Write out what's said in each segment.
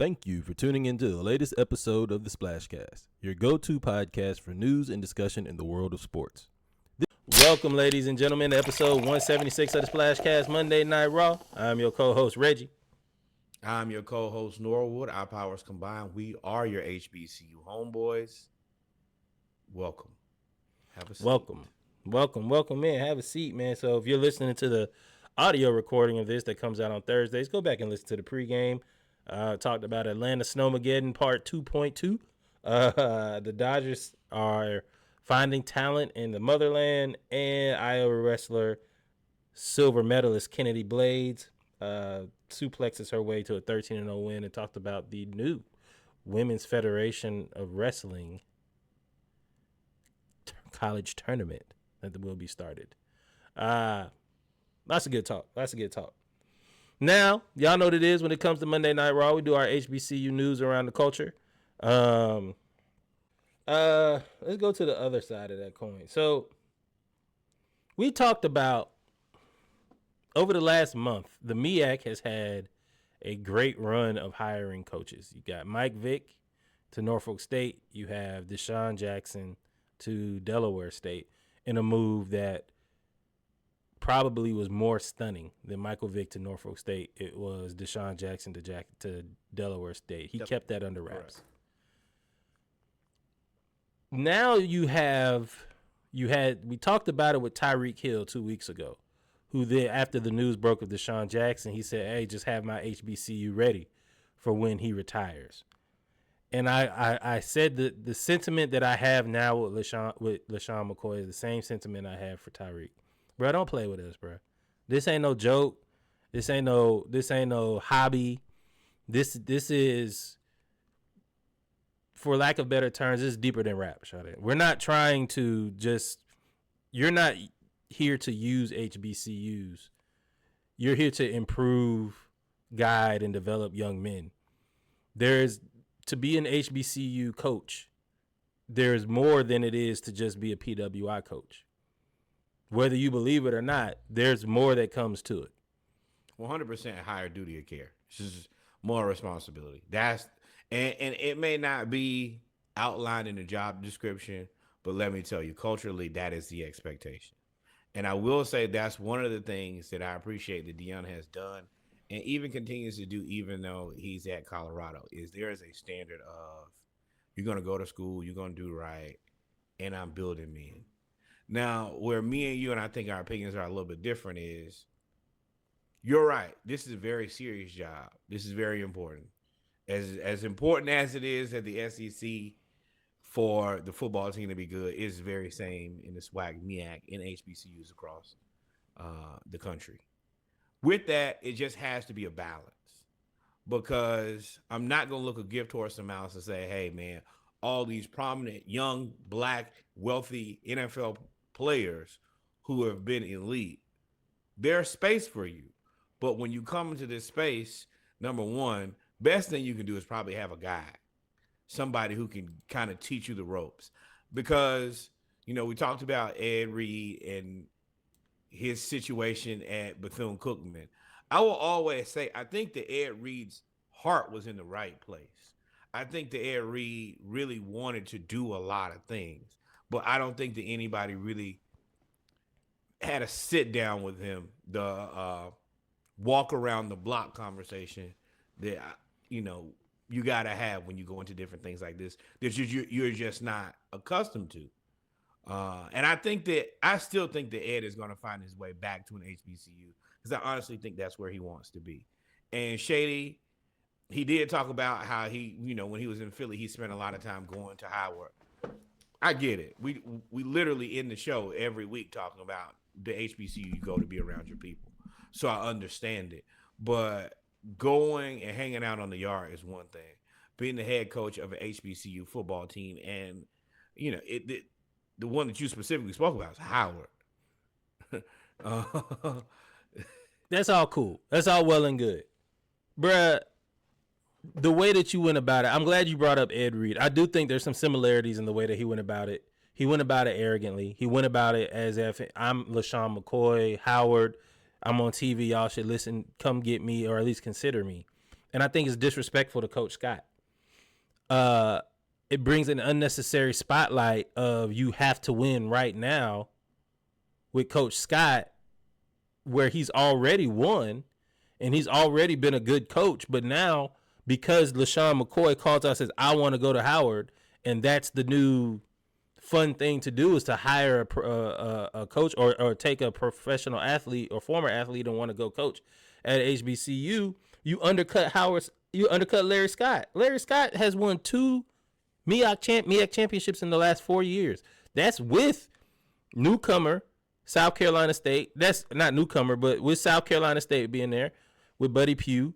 Thank you for tuning into the latest episode of the Splashcast, your go-to podcast for news and discussion in the world of sports. Welcome, ladies and gentlemen, to episode 176 of the Splashcast Monday Night Raw. I'm your co-host, Reggie. I'm your co-host, Norwood. Our powers combined, we are your HBCU homeboys. Welcome. Have a seat. Welcome, man. Have a seat, man. So if you're listening to the audio recording of this that comes out on Thursdays, go back and listen to the pregame. Talked about Atlanta Snowmageddon Part 2.2. The Dodgers are finding talent in the motherland, and Iowa wrestler silver medalist Kennedy Blades suplexes her way to a 13-0 win, and talked about the new Women's Federation of Wrestling college tournament that will be started. Lots of good talk. Now, y'all know what it is when it comes to Monday Night Raw. We do our HBCU news around the culture. Let's go to the other side of that coin. So, we talked about, over the last month, the MEAC has had a great run of hiring coaches. You got Mike Vick to Norfolk State. You have Deshaun Jackson to Delaware State in a move that probably was more stunning than Michael Vick to Norfolk State. It was Deshaun Jackson to Delaware State. He kept that under wraps. Correct. Now we talked about it with Tyreek Hill 2 weeks ago, who then, after the news broke of Deshaun Jackson, he said, hey, just have my HBCU ready for when he retires. And I said that the sentiment that I have now with LaShawn McCoy is the same sentiment I have for Tyreek. Bro, don't play with us, bro. This ain't no joke. This ain't no hobby. This is, for lack of better terms, this is deeper than rap, Shady. We're not trying to you're not here to use HBCUs. You're here to improve, guide, and develop young men. To be an HBCU coach, there's more than it is to just be a PWI coach. Whether you believe it or not, there's more that comes to it. 100% higher duty of care. It's just more responsibility. And it may not be outlined in the job description, but let me tell you, culturally, that is the expectation. And I will say that's one of the things that I appreciate that Deion has done and even continues to do, even though he's at Colorado, is there is a standard of you're going to go to school, you're going to do right, and I'm building men. Now, where me and you and I think our opinions are a little bit different is, you're right. This is a very serious job. This is very important. As important as it is at the SEC for the football team to be good, it's very same in the SWAC, MEAC, and HBCUs across the country. With that, it just has to be a balance, because I'm not going to look a gift horse in the mouth and say, hey, man, all these prominent, young, black, wealthy NFL players who have been elite, there's space for you. But when you come into this space, number one, best thing you can do is probably have a guide, somebody who can kind of teach you the ropes. Because, we talked about Ed Reed and his situation at Bethune-Cookman. I will always say, I think that Ed Reed's heart was in the right place. I think that Ed Reed really wanted to do a lot of things, but I don't think that anybody really had a sit down with him, the walk around the block conversation that, you got to have when you go into different things like this that you're just not accustomed to. And I still think that Ed is going to find his way back to an HBCU, because I honestly think that's where he wants to be. And Shady, he did talk about how he, when he was in Philly, he spent a lot of time going to Howard. I get it. We literally in the show every week talking about the HBCU you go to be around your people. So I understand it. But going and hanging out on the yard is one thing. Being the head coach of an HBCU football team, and, the one that you specifically spoke about is Howard. That's all cool. That's all well and good. Bruh, the way that you went about it, I'm glad you brought up Ed Reed. I do think there's some similarities in the way that he went about it. He went about it arrogantly. He went about it as if I'm LaShawn McCoy, Howard. I'm on TV. Y'all should listen, come get me, or at least consider me. and I think it's disrespectful to Coach Scott. It brings an unnecessary spotlight of you have to win right now with Coach Scott, where he's already won and he's already been a good coach. But now, because LaShawn McCoy calls out and says, I want to go to Howard, and that's the new fun thing to do is to hire a coach or take a professional athlete or former athlete and want to go coach at HBCU, you undercut Larry Scott. Larry Scott has won 2 MEAC championships in the last 4 years. That's with newcomer South Carolina State. That's not newcomer, but with South Carolina State being there with Buddy Pugh.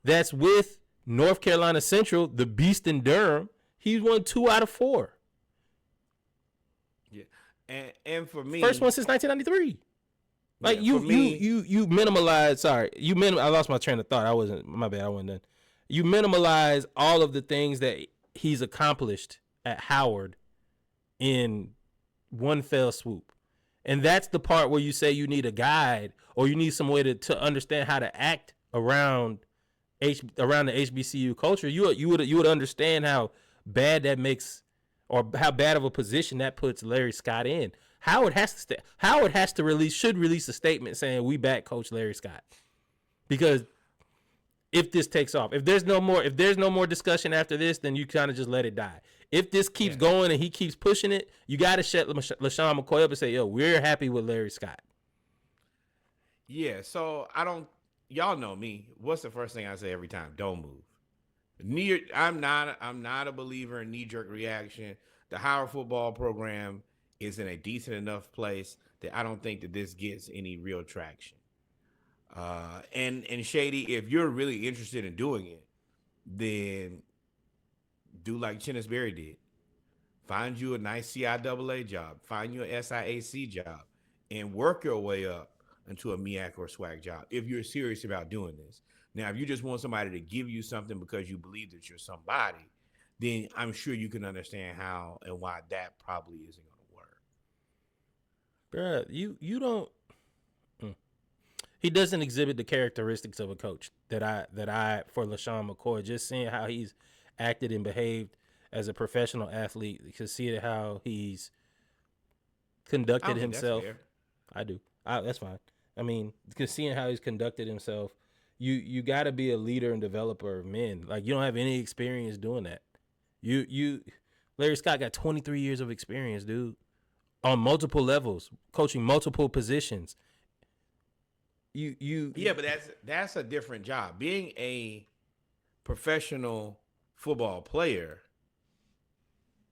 That's with North Carolina Central, the beast in Durham. He's won 2 out of 4. Yeah, and for me, first one since 1993. Like you minimalize. Sorry, I lost my train of thought. My bad. I wasn't done. You minimalize all of the things that he's accomplished at Howard in one fell swoop. And that's the part where you say you need a guide or you need some way to understand how to act around the HBCU culture. You would understand how bad that makes, or how bad of a position that puts Larry Scott in. Howard should release a statement saying we back Coach Larry Scott, because if this takes off, if there's no more discussion after this, then you kind of just let it die. If this keeps going and he keeps pushing it, you got to shut LaShawn McCoy up and say, yo, we're happy with Larry Scott. Yeah, so y'all know me. What's the first thing I say every time? Don't move. I'm not a believer in knee-jerk reaction. The Howard football program is in a decent enough place that I don't think that this gets any real traction. And Shady, if you're really interested in doing it, then do like Chennis Berry did. Find you a nice CIAA job. Find you an SIAC job. And work your way up into a MEAC or SWAC job if you're serious about doing this. Now, if you just want somebody to give you something because you believe that you're somebody, then I'm sure you can understand how and why that probably isn't going to work. Bruh, you don't... He doesn't exhibit the characteristics of a coach that I for LaShawn McCoy. Just seeing how he's acted and behaved as a professional athlete, you can see how he's conducted himself. I do. That's fine. I mean, because seeing how he's conducted himself, you got to be a leader and developer of men. Like, you don't have any experience doing that. Larry Scott got 23 years of experience, dude, on multiple levels, coaching multiple positions. Yeah, but that's a different job. Being a professional football player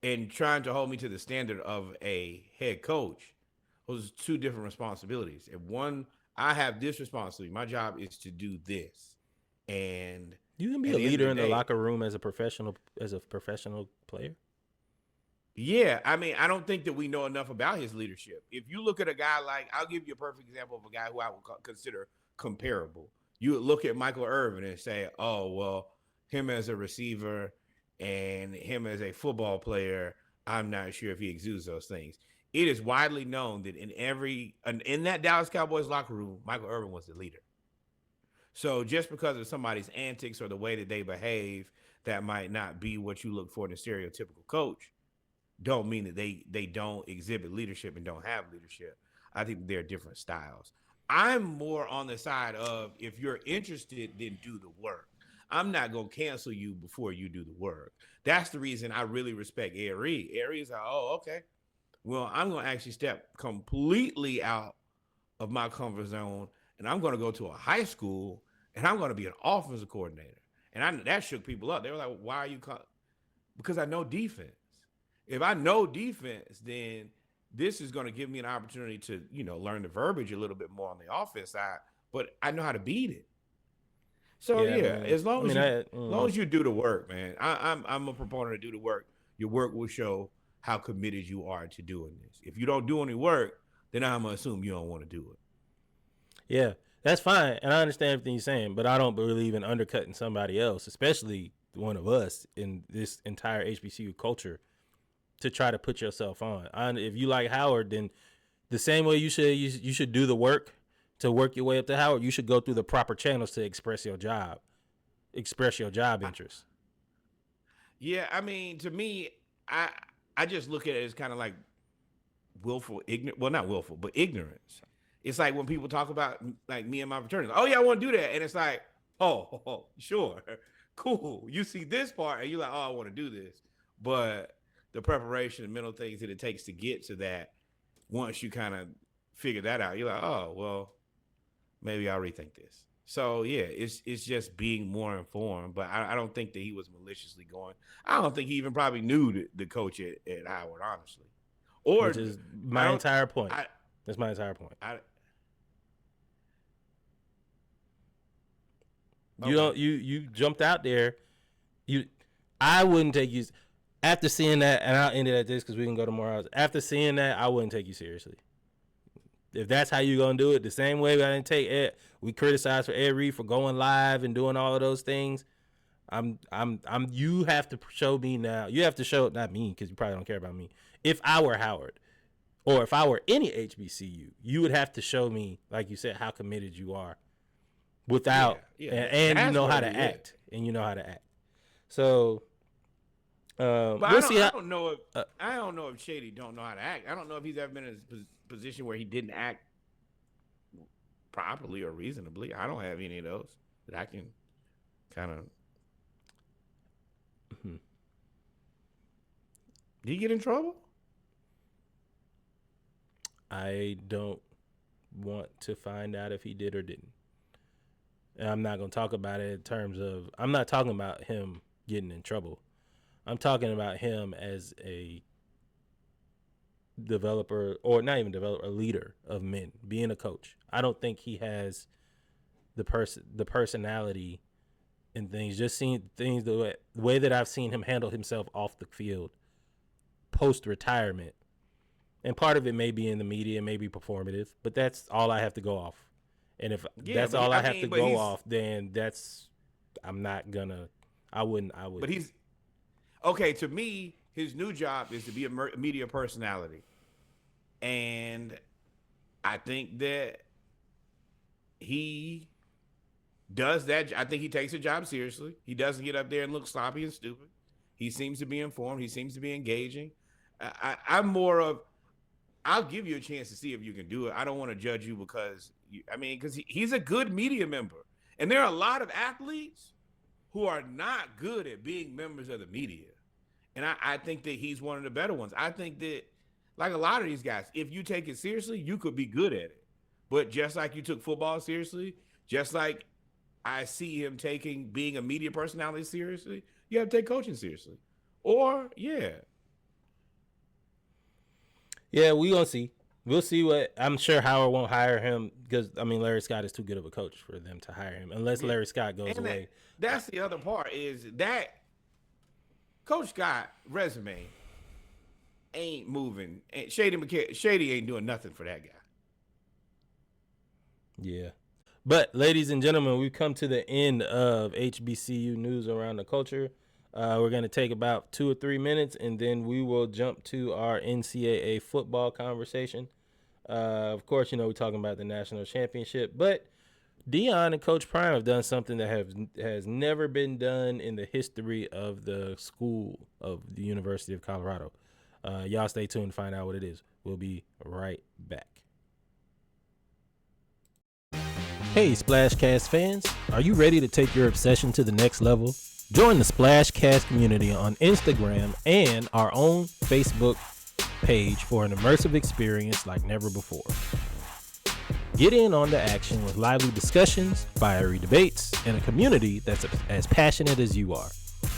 and trying to hold me to the standard of a head coach, those are 2 different responsibilities. If one, I have this responsibility. My job is to do this, and you can be a leader in the locker room as a professional player. Yeah, I mean, I don't think that we know enough about his leadership. If you look at a guy like, I'll give you a perfect example of a guy who I would consider comparable. You would look at Michael Irvin and say, oh, well, him as a receiver and him as a football player, I'm not sure if he exudes those things. It is widely known that in that Dallas Cowboys locker room, Michael Irvin was the leader. So just because of somebody's antics or the way that they behave, that might not be what you look for in a stereotypical coach, don't mean that they don't exhibit leadership and don't have leadership. I think they're different styles. I'm more on the side of, if you're interested, then do the work. I'm not going to cancel you before you do the work. That's the reason I really respect Arie. Arie's like, oh, okay. Well, I'm going to actually step completely out of my comfort zone, and I'm going to go to a high school, and I'm going to be an offensive coordinator. And that shook people up. They were like, why are you because I know defense. If I know defense, then this is going to give me an opportunity to, learn the verbiage a little bit more on the offense side, but I know how to beat it. So as long as you do the work, man, I'm a proponent of do the work. Your work will show how committed you are to doing this. If you don't do any work, then I'm going to assume you don't want to do it. Yeah, that's fine. And I understand everything you're saying, but I don't believe in undercutting somebody else, especially one of us in this entire HBCU culture, to try to put yourself on. If you like Howard, then the same way you should do the work to work your way up to Howard, you should go through the proper channels to express your job. express your job interest. Yeah, I mean, to me, I just look at it as kind of like willful ignorance. Well, not willful, but ignorance. It's like when people talk about like me and my fraternity. Oh yeah, I want to do that, and it's like, oh, sure, cool. You see this part, and you're like, oh, I want to do this, but the preparation and mental things that it takes to get to that, once you kind of figure that out, you're like, oh, well, maybe I'll rethink this. So yeah, it's just being more informed, but I don't think that he was maliciously going. I don't think he even probably knew the coach at Howard, honestly. Or Which is I my don't. entire point. I That's my entire point. I You okay. don't you jumped out there. I wouldn't take you after seeing that, and I'll end it at this because we can go to more hours. After seeing that, I wouldn't take you seriously. If that's how you gonna do it, the same way I didn't take Ed, we criticized for Ed Reed for going live and doing all of those things. You have to show me now. You have to show, not me, because you probably don't care about me. If I were Howard, or if I were any HBCU, you would have to show me, like you said, how committed you are without, and you know how to act, and you know how to act. So, But we'll see how. I don't know if Shady don't know how to act. I don't know if he's ever been in a position where he didn't act properly or reasonably. I don't have any of those that I can kind of. Did he get in trouble? I don't want to find out if he did or didn't. And I'm not going to talk about it in terms of, I'm not talking about him getting in trouble. I'm talking about him as a developer, or not even developer, a leader of men, being a coach. I don't think he has the personality and things. Just seeing things the way that I've seen him handle himself off the field post retirement. And part of it may be in the media, may be performative, but that's all I have to go off. And if that's all I have to go off, then I'm not gonna. I wouldn't. But he's okay. To me, his new job is to be a media personality, and I think that he does that. I think he takes the job seriously. He doesn't get up there and look sloppy and stupid. He seems to be informed. He seems to be engaging. I'm more of, I'll give you a chance to see if you can do it. I don't want to judge you because he's a good media member. And there are a lot of athletes who are not good at being members of the media. And I think that he's one of the better ones. I think that, like a lot of these guys, if you take it seriously, you could be good at it. But just like you took football seriously, just like I see him taking being a media personality seriously, you have to take coaching seriously. Or, yeah, we gonna see. We'll see what. I'm sure Howard won't hire him because Larry Scott is too good of a coach for them to hire him unless Larry Scott goes away. That's the other part is that Coach Scott resume ain't moving. And Shady ain't doing nothing for that guy. Yeah. But ladies and gentlemen, we've come to the end of HBCU news around the culture. We're going to take about 2 or 3 minutes, and then we will jump to our NCAA football conversation. Of course, we're talking about the national championship, but Deion and Coach Prime have done something that has never been done in the history of the school of the University of Colorado. Y'all stay tuned to find out what it is. We'll be right back. Hey, Splashcast fans, are you ready to take your obsession to the next level? Join the Splashcast community on Instagram and our own Facebook page for an immersive experience like never before. Get in on the action with lively discussions, fiery debates, and a community that's as passionate as you are.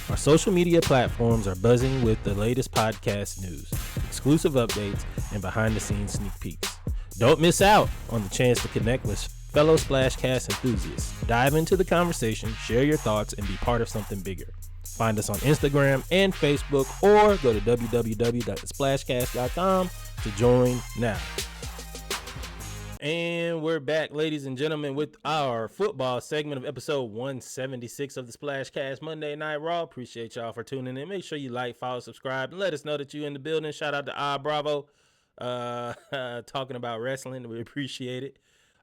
Our social media platforms are buzzing with the latest podcast news, exclusive updates, and behind-the-scenes sneak peeks. Don't miss out on the chance to connect with fellow Splashcast enthusiasts. Dive into the conversation, share your thoughts, and be part of something bigger. Find us on Instagram and Facebook, or go to www.splashcast.com to join now. And we're back, ladies and gentlemen, with our football segment of episode 176 of the Splashcast Monday Night Raw. Appreciate y'all for tuning in. Make sure you like, follow, subscribe, and let us know that you're in the building. Shout out to Bravo talking about wrestling. We appreciate it.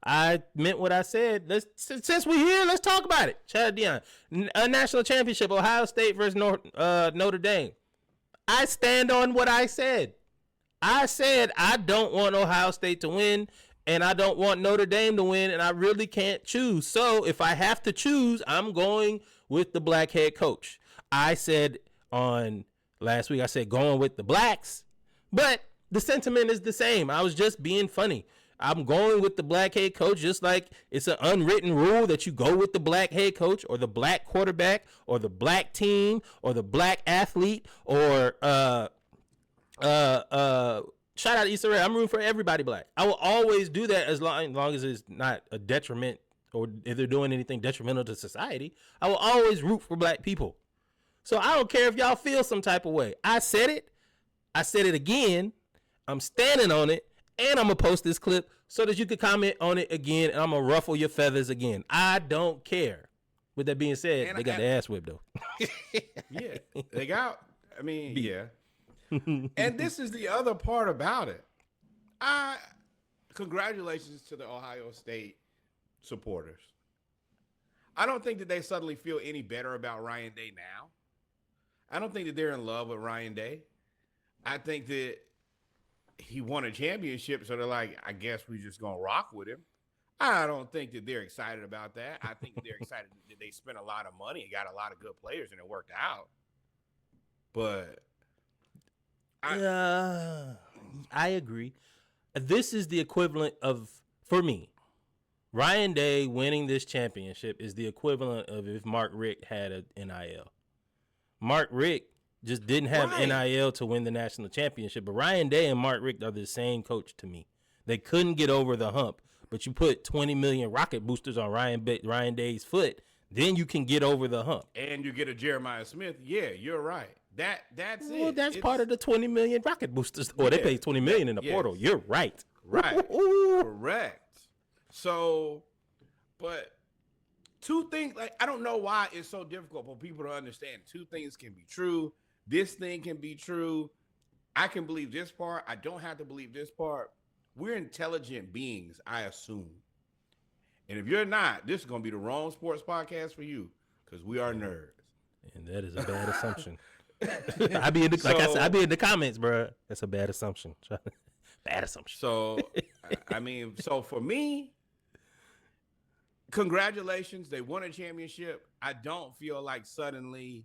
I meant what I said. Since we're here, let's talk about it. Chad Dion, a national championship, Ohio State versus Notre Dame. I stand on what I said. I said I don't want Ohio State to win, and I don't want Notre Dame to win, and I really can't choose. So if I have to choose, I'm going with the black head coach. I said on last week, I said going with the blacks, but the sentiment is the same. I was just being funny. I'm going with the black head coach, just like it's an unwritten rule that you go with the black head coach or the black quarterback or the black team or the black athlete or shout out to Issa Rae. I'm rooting for everybody black. I will always do that as long as it's not a detriment or if they're doing anything detrimental to society. I will always root for black people. So I don't care if y'all feel some type of way. I said it. I said it again. I'm standing on it. And I'm going to post this clip so that you can comment on it again. And I'm going to ruffle your feathers again. I don't care. With that being said, they got the ass whipped, though. Yeah. They got, I mean, yeah. And this is the other part about it. Congratulations to the Ohio State supporters. I don't think that they suddenly feel any better about Ryan Day now. I don't think that they're in love with Ryan Day. I think that he won a championship, so they're like, I guess we just going to rock with him. I don't think that they're excited about that. I think that they're excited that they spent a lot of money and got a lot of good players and it worked out. But I agree. This is the equivalent of, for me, Ryan Day winning this championship is the equivalent of if Mark Richt had an NIL. Mark Richt just didn't have NIL to win the national championship, but Ryan Day and Mark Richt are the same coach to me. They couldn't get over the hump, but you put 20 million rocket boosters on Ryan Day's foot, then you can get over the hump. And you get a Jeremiah Smith. Yeah, you're right. That's it. Well, that's part of the 20 million rocket boosters. Or they paid 20 million in the portal. You're right. Right. Correct. So, but two things, like, I don't know why it's so difficult for people to understand. Two things can be true. This thing can be true. I can believe this part. I don't have to believe this part. We're intelligent beings, I assume. And if you're not, this is going to be the wrong sports podcast for you because we are nerds. And that is a bad assumption. I be in the, like I said, I be in the comments, bro. That's a bad assumption. Bad assumption. So, I mean, so for me, congratulations. They won a championship. I don't feel like suddenly,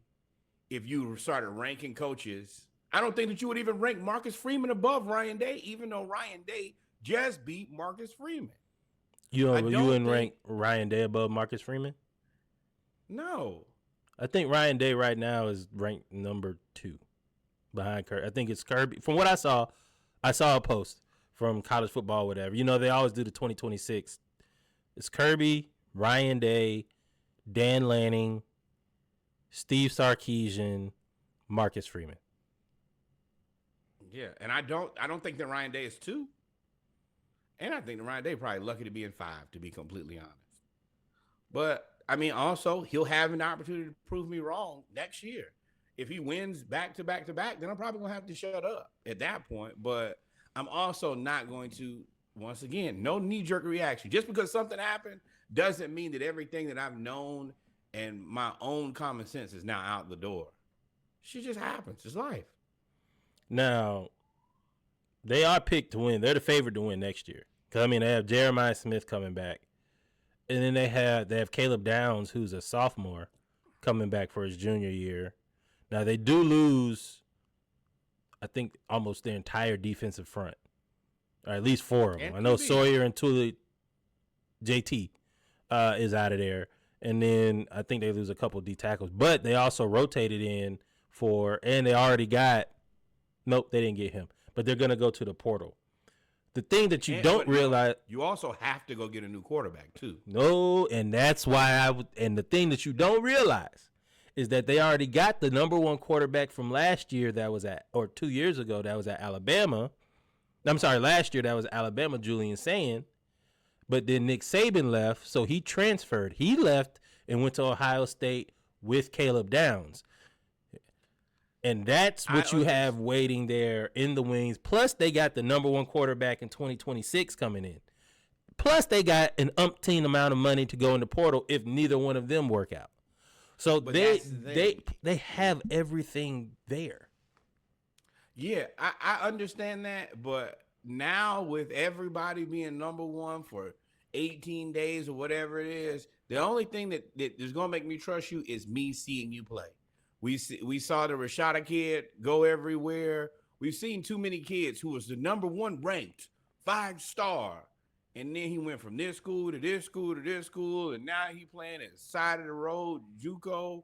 if you started ranking coaches, I don't think that you would even rank Marcus Freeman above Ryan Day, even though Ryan Day just beat Marcus Freeman. You wouldn't rank Ryan Day above Marcus Freeman? No. I think Ryan Day right now is ranked number 2 behind Kirby. I think it's Kirby. From what I saw a post from College Football, whatever. You know, they always do the 2026. It's Kirby, Ryan Day, Dan Lanning, Steve Sarkisian, Marcus Freeman. Yeah, and I don't think that Ryan Day is 2. And I think that Ryan Day probably lucky to be in 5, to be completely honest. But I mean, also, he'll have an opportunity to prove me wrong next year. If he wins back to back to back, then I'm probably going to have to shut up at that point. But I'm also not going to, once again, no knee-jerk reaction. Just because something happened doesn't mean that everything that I've known and my own common sense is now out the door. Shit just happens. It's life. Now, they are picked to win. They're the favorite to win next year. Because, I mean, they have Jeremiah Smith coming back. And then they have Caleb Downs, who's a sophomore, coming back for his junior year. Now, they do lose, I think, almost their entire defensive front. Or at least 4 of them. I know Sawyer and Tuli JT is out of there. And then I think they lose a couple of D tackles. But they also rotated in and they already got, nope, they didn't get him. But they're going to go to the portal. The thing that you don't realize, you also have to go get a new quarterback too. No, and that's why and the thing that you don't realize is that they already got the number 1 quarterback from last year or 2 years ago that was at Alabama. I'm sorry, last year that was Alabama, Julian Sand. But then Nick Saban left, so he transferred. He left and went to Ohio State with Caleb Downs. And that's what you have waiting there in the wings. Plus, they got the number 1 quarterback in 2026 coming in. Plus, they got an umpteen amount of money to go in the portal if neither one of them work out. So But they that's the they thing. they have everything there. Yeah, I understand that, but now with everybody being number one for 18 days or whatever it is, the only thing that is gonna make me trust you is me seeing you play. We saw the Rashada kid go everywhere. We've seen too many kids who was the number one ranked 5-star, and then he went from this school to this school to this school, and now he playing at the side of the road, JUCO.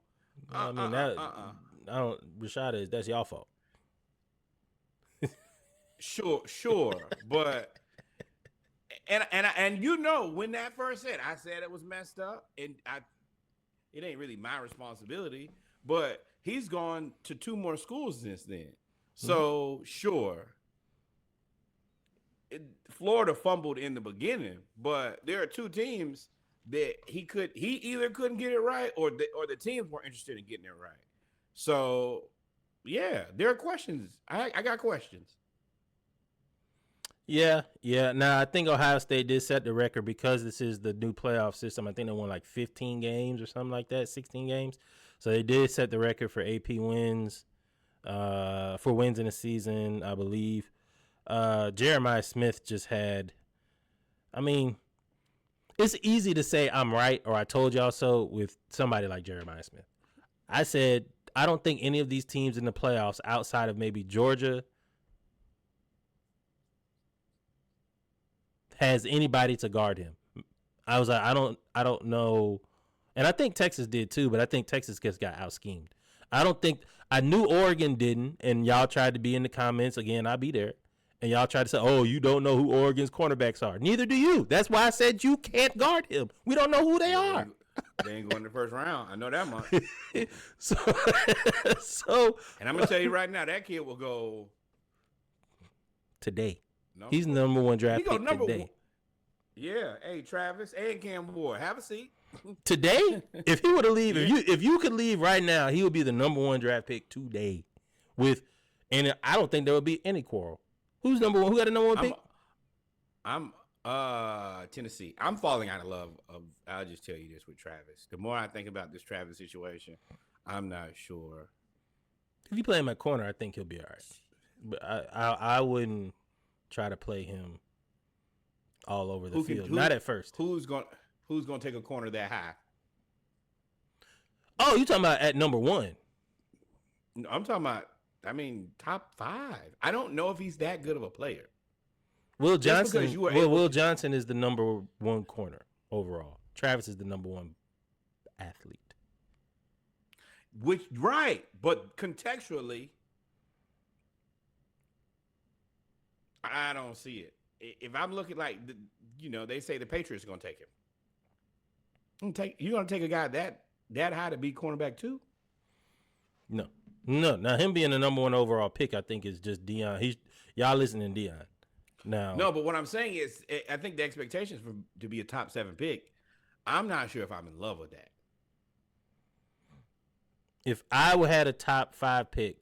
I mean that I don't Rashada that's y'all fault. Sure, but and you know when that first hit, I said it was messed up, and it ain't really my responsibility. But he's gone to 2 more schools since then, so sure. Florida fumbled in the beginning, but there are 2 teams that he either couldn't get it right, or the teams weren't interested in getting it right. So yeah, there are questions. I got questions. Yeah. Now I think Ohio State did set the record because this is the new playoff system. I think they won like 15 games or something like that, 16 games. So they did set the record for AP wins, for wins in a season, I believe. Jeremiah Smith just had. I mean, it's easy to say I'm right or I told y'all so with somebody like Jeremiah Smith. I said I don't think any of these teams in the playoffs outside of maybe Georgia has anybody to guard him. I was like, I don't know, and I think Texas did too, but I think Texas just got out schemed. I knew Oregon didn't, and y'all tried to be in the comments again. I'll be there, and y'all tried to say, oh, you don't know who Oregon's cornerbacks are. Neither do you. That's why I said you can't guard him. We don't know who they are. They ain't going in the first round. I know that much. so, and I'm gonna tell you right now, that kid will go today. He's number 1 draft pick today. 1. Yeah, hey Travis and Cam Ward, have a seat. Today, if he would have leave, if you could leave right now, he would be the number 1 draft pick today. And I don't think there would be any quarrel. Who's number 1? Who got a number 1 pick? I'm Tennessee. I'm falling out of love I'll just tell you this with Travis. The more I think about this Travis situation, I'm not sure. If you play him at corner, I think he'll be all right. But I wouldn't try to play him all over the field. Not at first. Who's going to take a corner that high? Oh, you talking about at number 1? No, I'm talking about, top 5. I don't know if he's that good of a player. Will Johnson. Will Johnson is the number 1 corner overall. Travis is the number 1 athlete. Right, but contextually, I don't see it. If I'm looking like, they say the Patriots are going to take him. You're going to take a guy that high to be cornerback too? No. Now him being the number 1 overall pick, I think is just Deion. Y'all listening to Deion. Now, no, but what I'm saying is, I think the expectations to be a top 7 pick, I'm not sure if I'm in love with that. If I would had a top 5 pick,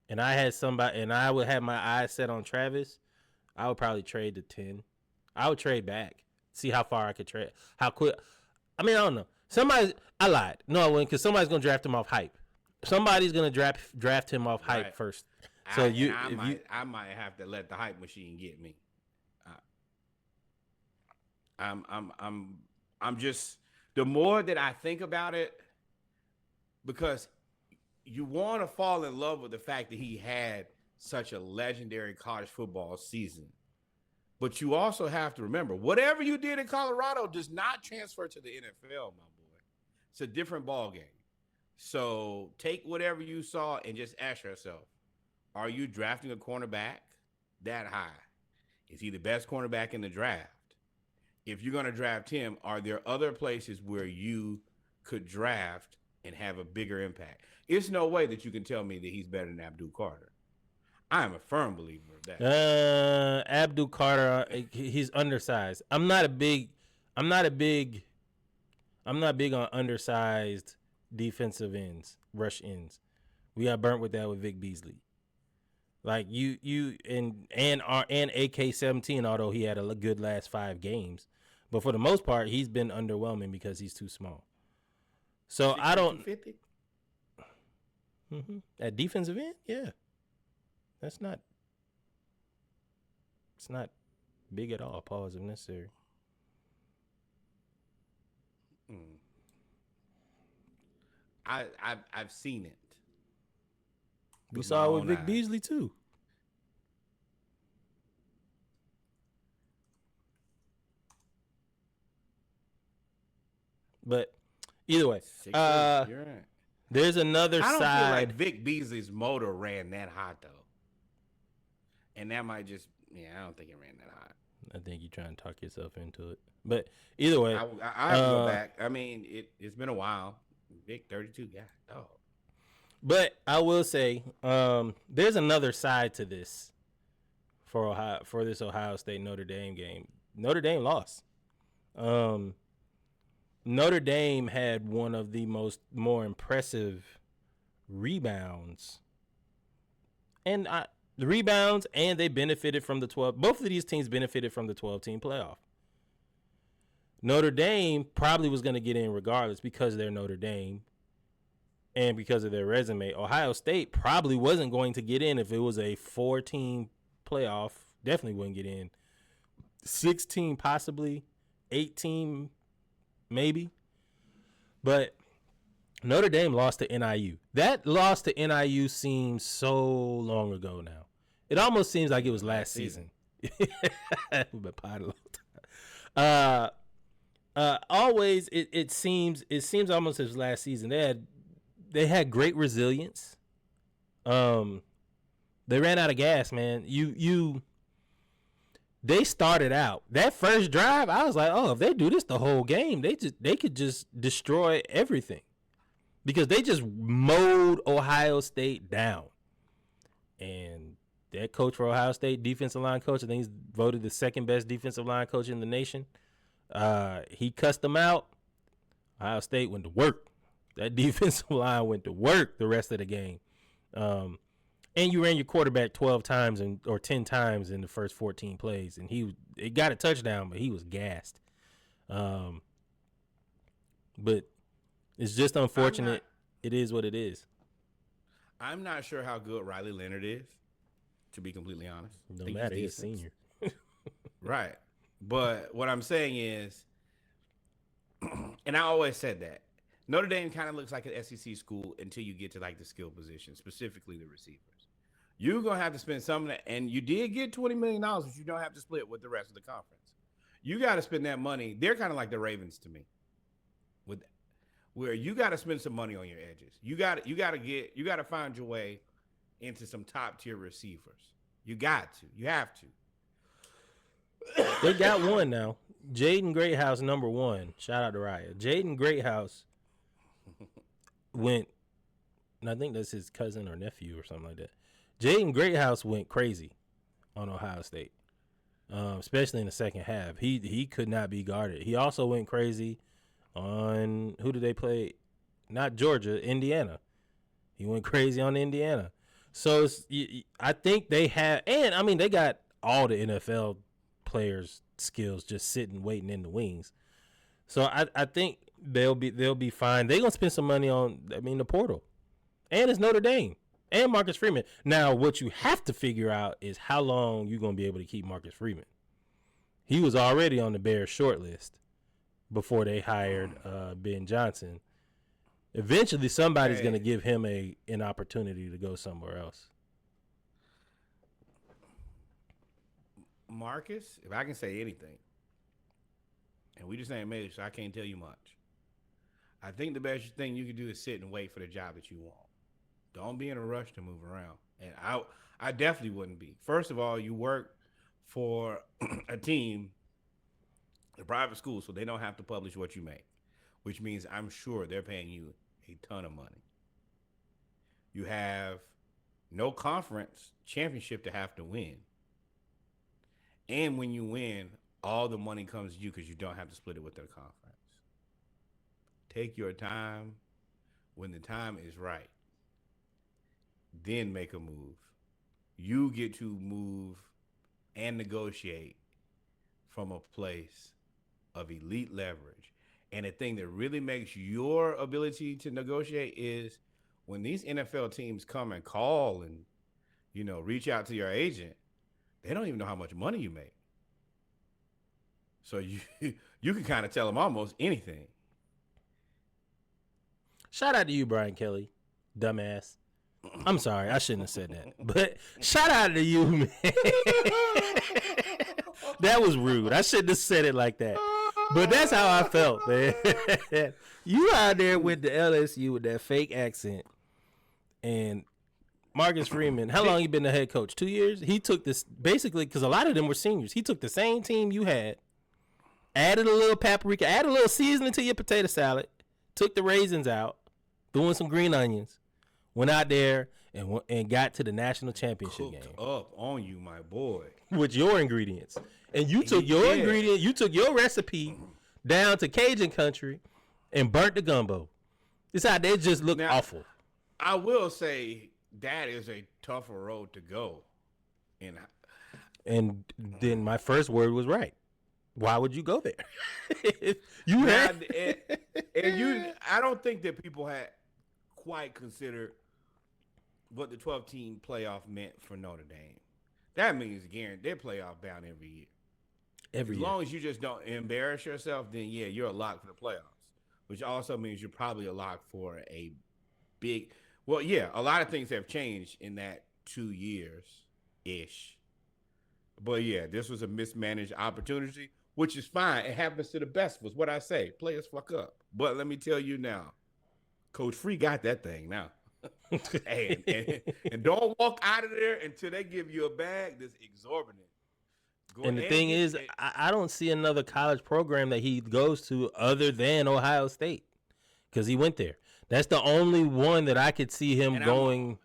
and I had somebody, and I would have my eyes set on Travis, I would probably trade to 10. I would trade back, see how far I could trade, how quick. I don't know. I lied. No, I wouldn't, because somebody's gonna draft him off hype. Somebody's gonna draft him off hype right. First. So I might have to let the hype machine get me. I'm just, the more that I think about it, because you want to fall in love with the fact that he had such a legendary college football season, but you also have to remember, whatever you did in Colorado does not transfer to the NFL, my boy. It's a different ball game. So take whatever you saw and just ask yourself, are you drafting a cornerback that high? Is he the best cornerback in the draft? If you're going to draft him, are there other places where you could draft and have a bigger impact? It's no way that you can tell me that he's better than Abdul Carter. I am a firm believer of that. Abdul Carter, he's undersized. I'm not big on undersized defensive ends, rush ends. We got burnt with that with Vic Beasley. Like you and AK-17, although he had a good last 5 games, but for the most part, he's been underwhelming because he's too small. So I 6'3", don't 250? at defensive end, yeah, that's not it's not big at all. Pause if necessary. Mm. I've seen it We with my saw it with own Vic eyes. Beasley too. But either way, 6'3". You're right. there's another I don't feel like side. Vic Beasley's motor ran that hot though, and that might just I don't think it ran that hot. I think you're trying to talk yourself into it. But either way, I have to go back. I mean, it's been a while. Vic 32, yeah, dog. but I will say, there's another side to this for this Ohio State Notre Dame game. Notre Dame lost. Um, Notre Dame had one of the more impressive rebounds, and the rebounds, and they benefited from the 12. Both of these teams benefited from the 12-team playoff. Notre Dame probably was going to get in regardless because they're Notre Dame and because of their resume. Ohio State probably wasn't going to get in if it was a 4-team playoff. Definitely wouldn't get in. 16 possibly, 18 maybe. But Notre Dame lost to NIU. That loss to NIU seems so long ago now. It almost seems like it was last season. But always it seems almost as last season. They had great resilience. They ran out of gas, man. They started out that first drive. I was like, oh, if they do this the whole game, they could just destroy everything because they just mowed Ohio State down. And that coach for Ohio State, defensive line coach, I think he's voted the second best defensive line coach in the nation. He cussed them out. Ohio State went to work. That defensive line went to work the rest of the game. And you ran your quarterback 12 times or 10 times in the first 14 plays, and it got a touchdown, but he was gassed. But it's just unfortunate. It is what it is. I'm not sure how good Riley Leonard is, to be completely honest. No matter, he's a senior. Right. But what I'm saying is, and I always said that, Notre Dame kind of looks like an SEC school until you get to like the skill position, specifically the receivers. You're going to have to spend some of that, and you did get $20 million, but you don't have to split with the rest of the conference. You got to spend that money. They're kind of like the Ravens to me, with where you got to spend some money on your edges. You got to find your way into some top tier receivers. You have to. They got one now. Jaden Greathouse, number 1. Shout out to Raya. Jaden Greathouse went, and I think that's his cousin or nephew or something like that. Jaden Greathouse went crazy on Ohio State, especially in the second half. He could not be guarded. He also went crazy on, who did they play? Not Georgia, Indiana. He went crazy on Indiana. So I think they have, and I mean they got all the NFL players' skills just sitting waiting in the wings. So I think they'll be fine. They're gonna spend some money on the portal, and it's Notre Dame and Marcus Freeman. Now what you have to figure out is how long you're gonna be able to keep Marcus Freeman. He was already on the Bears short list before they hired Ben Johnson. Eventually, somebody's going to give him an opportunity to go somewhere else. Marcus, if I can say anything, and we just ain't made it, so I can't tell you much. I think the best thing you can do is sit and wait for the job that you want. Don't be in a rush to move around. And I definitely wouldn't be. First of all, you work for a team, a private school, so they don't have to publish what you make, which means I'm sure they're paying you a ton of money. You have no conference championship to have to win. And when you win, all the money comes to you because you don't have to split it with the conference. Take your time when the time is right. Then make a move. you get to move and negotiate from a place of elite leverage. And the thing that really makes your ability to negotiate is when these NFL teams come and call and, reach out to your agent, they don't even know how much money you make. So you you can kind of tell them almost anything. Shout out to you, Brian Kelly, dumbass. I'm sorry, I shouldn't have said that. But shout out to you, man. That was rude. I shouldn't have said it like that. But that's how I felt, man. You out there with the LSU with that fake accent. And Marcus Freeman, how long you been the head coach? 2 years? He took this, basically, because a lot of them were seniors. He took the same team you had, added a little paprika, added a little seasoning to your potato salad, took the raisins out, threw in some green onions, went out there and got to the national championship game. Up on you, my boy. With your ingredients. And you took your ingredient, you took your recipe down to Cajun country and burnt the gumbo. This how they just look awful. I will say that is a tougher road to go. And then my first word was right. Why would you go there? I don't think that people had quite considered what the 12-team playoff meant for Notre Dame. That means, again, they're playoff bound every year. As long as you just don't embarrass yourself, then, yeah, you're a lock for the playoffs, which also means you're probably a lock for a big – well, yeah, a lot of things have changed in that 2 years-ish. But, yeah, this was a mismanaged opportunity, which is fine. It happens to the best, was what I say. Players fuck up. But let me tell you now, Coach Free got that thing now. and don't walk out of there until they give you a bag that's exorbitant. And the thing is, I don't see another college program that he goes to other than Ohio State, because he went there. That's the only one that I could see him going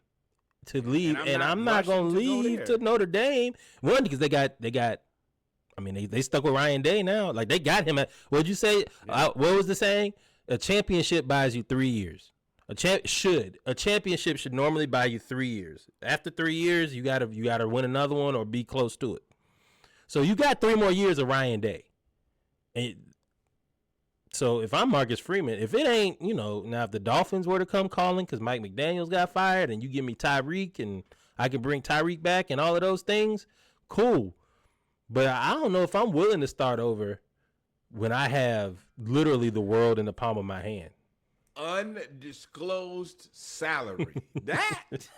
to leave. And I'm not going to leave to Notre Dame. One, because they got. I mean, they stuck with Ryan Day now. Like, they got him at. What'd you say? Yeah. What was the saying? A championship buys you 3 years. A championship should normally buy you 3 years. After 3 years, you gotta win another one or be close to it. So you got 3 more years of Ryan Day. And so if I'm Marcus Freeman, if it ain't, now if the Dolphins were to come calling because Mike McDaniels got fired and you give me Tyreek and I can bring Tyreek back and all of those things, cool. But I don't know if I'm willing to start over when I have literally the world in the palm of my hand. Undisclosed salary. That is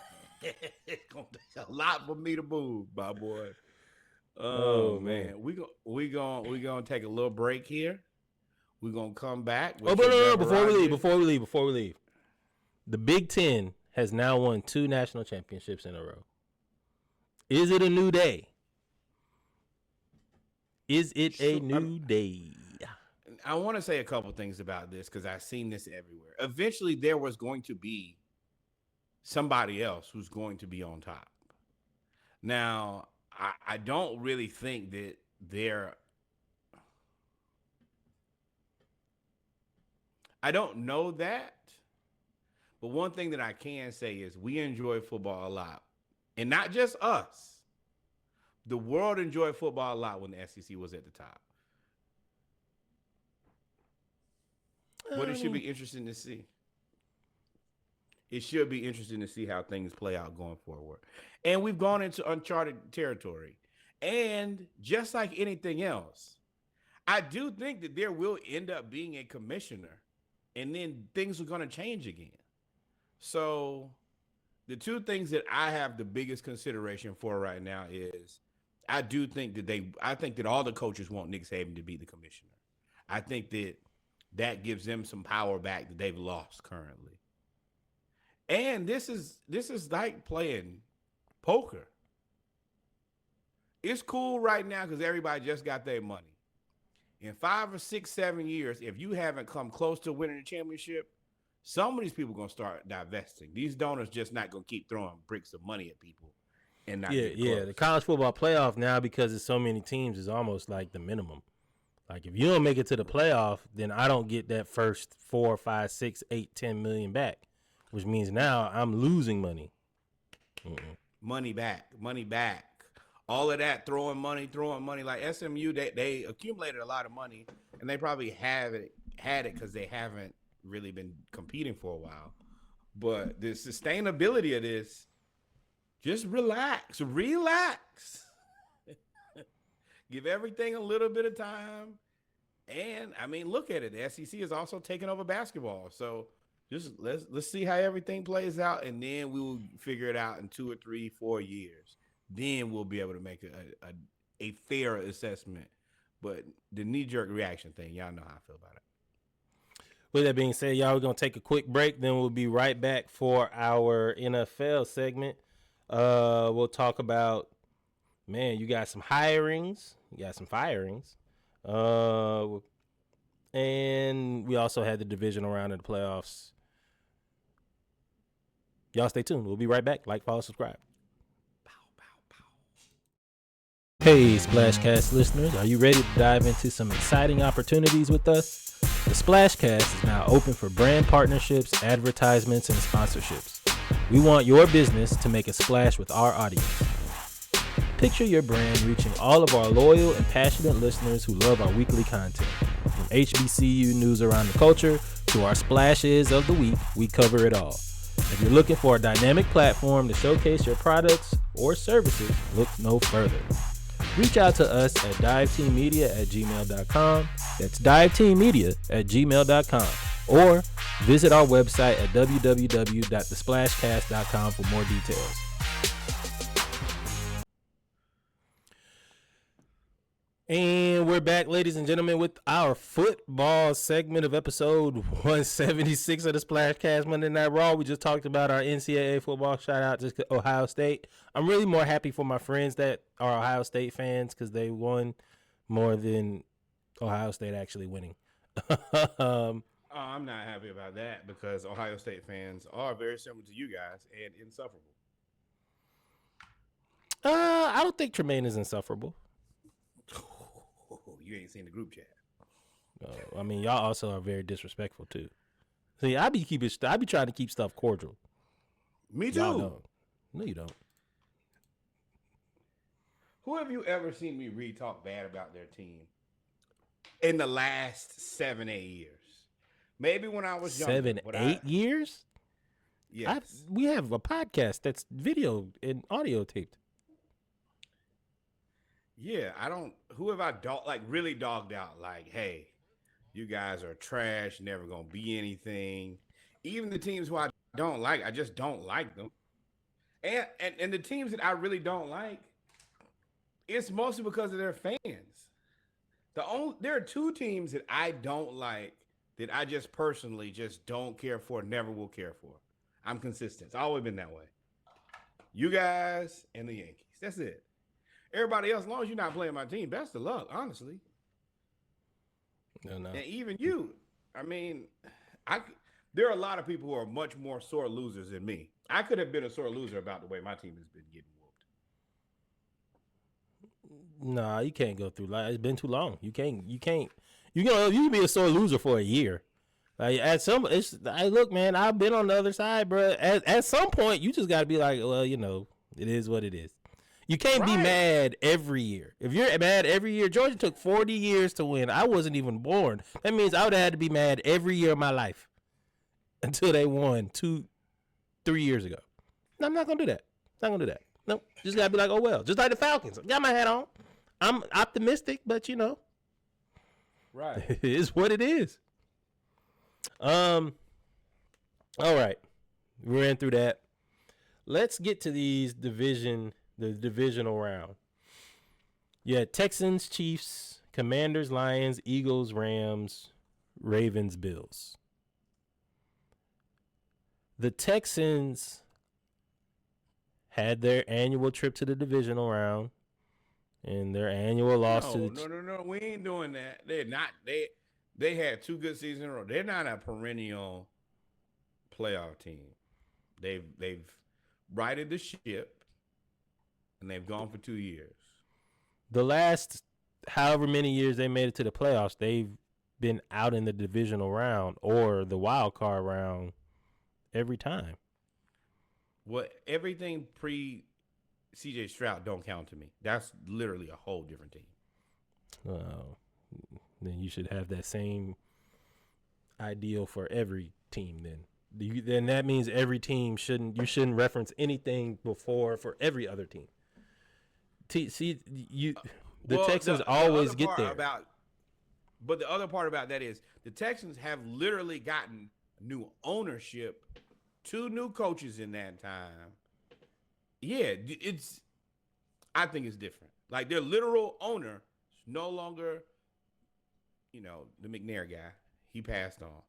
gonna take a lot for me to move, my boy. Oh man, we gonna take a little break here. We're gonna come back. But no, before we leave, the Big Ten has now won 2 national championships in a row. Is it a new day? Is it a new day? I want to say a couple things about this because I've seen this everywhere. Eventually, there was going to be somebody else who's going to be on top. Now, I don't really think that I don't know that. But one thing that I can say is we enjoy football a lot. And not just us. The world enjoyed football a lot when the SEC was at the top. But it should be interesting to see. It should be interesting to see how things play out going forward. And we've gone into uncharted territory. And just like anything else, I do think that there will end up being a commissioner. And then things are going to change again. So the 2 things that I have the biggest consideration for right now is I think that all the coaches want Nick Saban to be the commissioner. I think that gives them some power back that they've lost currently. And this is like playing poker. It's cool right now because everybody just got their money. In 5 or 6, 7 years, if you haven't come close to winning the championship, some of these people are going to start divesting. These donors just not going to keep throwing bricks of money at people. And not the college football playoff now, because there's so many teams, is almost like the minimum. Like, if you don't make it to the playoff, then I don't get that first 4, 5, 6, 8, 10 million back, which means now I'm losing money. money back. All of that throwing money. Like SMU, they accumulated a lot of money, and they probably had it because they haven't really been competing for a while. But the sustainability of this, just relax. Give everything a little bit of time. And I mean, look at it. The SEC is also taking over basketball. So just let's see how everything plays out, and then we will figure it out in 2 or 3, 4 years. Then we'll be able to make a fair assessment. But the knee-jerk reaction thing, y'all know how I feel about it. With that being said, y'all, we're going to take a quick break. Then we'll be right back for our NFL segment. We'll talk about, man, you got some hirings. You got some firings. And we also had the divisional round of the playoffs. Y'all stay tuned. We'll be right back. Like, follow, subscribe. Hey, Splashcast listeners, are you ready to dive into some exciting opportunities with us? The Splashcast is now open for brand partnerships, advertisements, and sponsorships. We want your business to make a splash with our audience. Picture your brand reaching all of our loyal and passionate listeners who love our weekly content. From HBCU news around the culture to our splashes of the week, we cover it all. If you're looking for a dynamic platform to showcase your products or services, look no further. Reach out to us at diveteammedia@gmail.com. That's diveteammedia@gmail.com. Or visit our website at www.thesplashcast.com for more details. And we're back, ladies and gentlemen, with our football segment of episode 176 of the Splashcast Monday Night Raw. We just talked about our NCAA football. Shout out to Ohio State. I'm really more happy for my friends that are Ohio State fans because they won more than Ohio State actually winning. I'm not happy about that because Ohio State fans are very similar to you guys and insufferable. I don't think Tremaine is insufferable. You ain't seen the group chat. I mean, y'all also are very disrespectful too. See, I be trying to keep stuff cordial. Me too. Y'all don't. No, you don't. Who have you ever seen me talk bad about their team in the last 7-8 years? Maybe when I was younger. 7-8 years? Yes. We have a podcast that's video and audio taped. Yeah, who have I really dogged out? Like, hey, you guys are trash, never gonna be anything. Even the teams who I don't like, I just don't like them. And the teams that I really don't like, it's mostly because of their fans. There are 2 teams that I don't like that I just personally just don't care for, never will care for. I'm consistent. It's always been that way. You guys and the Yankees. That's it. Everybody else, as long as you're not playing my team, best of luck, honestly. No. And even you, I mean, there are a lot of people who are much more sore losers than me. I could have been a sore loser about the way my team has been getting whooped. Nah, you can't go through life. It's been too long. You can be a sore loser for a year. Like look, man, I've been on the other side, bro. At some point, you just got to be like, well, it is what it is. You can't be mad every year. If you're mad every year, Georgia took 40 years to win. I wasn't even born. That means I would have had to be mad every year of my life until they won 2-3 years ago. No, I'm not going to do that. Not going to do that. Nope. Just got to be like, oh, well. Just like the Falcons. Got my hat on. I'm optimistic, but, Right. it is what it is. All right. We ran through that. Let's get to the divisional round. Yeah, Texans, Chiefs, Commanders, Lions, Eagles, Rams, Ravens, Bills. The Texans had their annual trip to the divisional round and their annual loss to the No. We ain't doing that. They're not. They had 2 good seasons in a row. They're not a perennial playoff team. They've righted the ship. And they've gone for 2 years. The last however many years they made it to the playoffs, they've been out in the divisional round or the wild card round every time. Everything pre C.J. Stroud don't count to me. That's literally a whole different team. Then you should have that same ideal for every team. Then that means every team shouldn't reference anything before for every other team. The Texans always get there. But the other part about that is the Texans have literally gotten new ownership, 2 new coaches in that time. Yeah, I think it's different. Like their literal owner is no longer, the McNair guy. He passed on.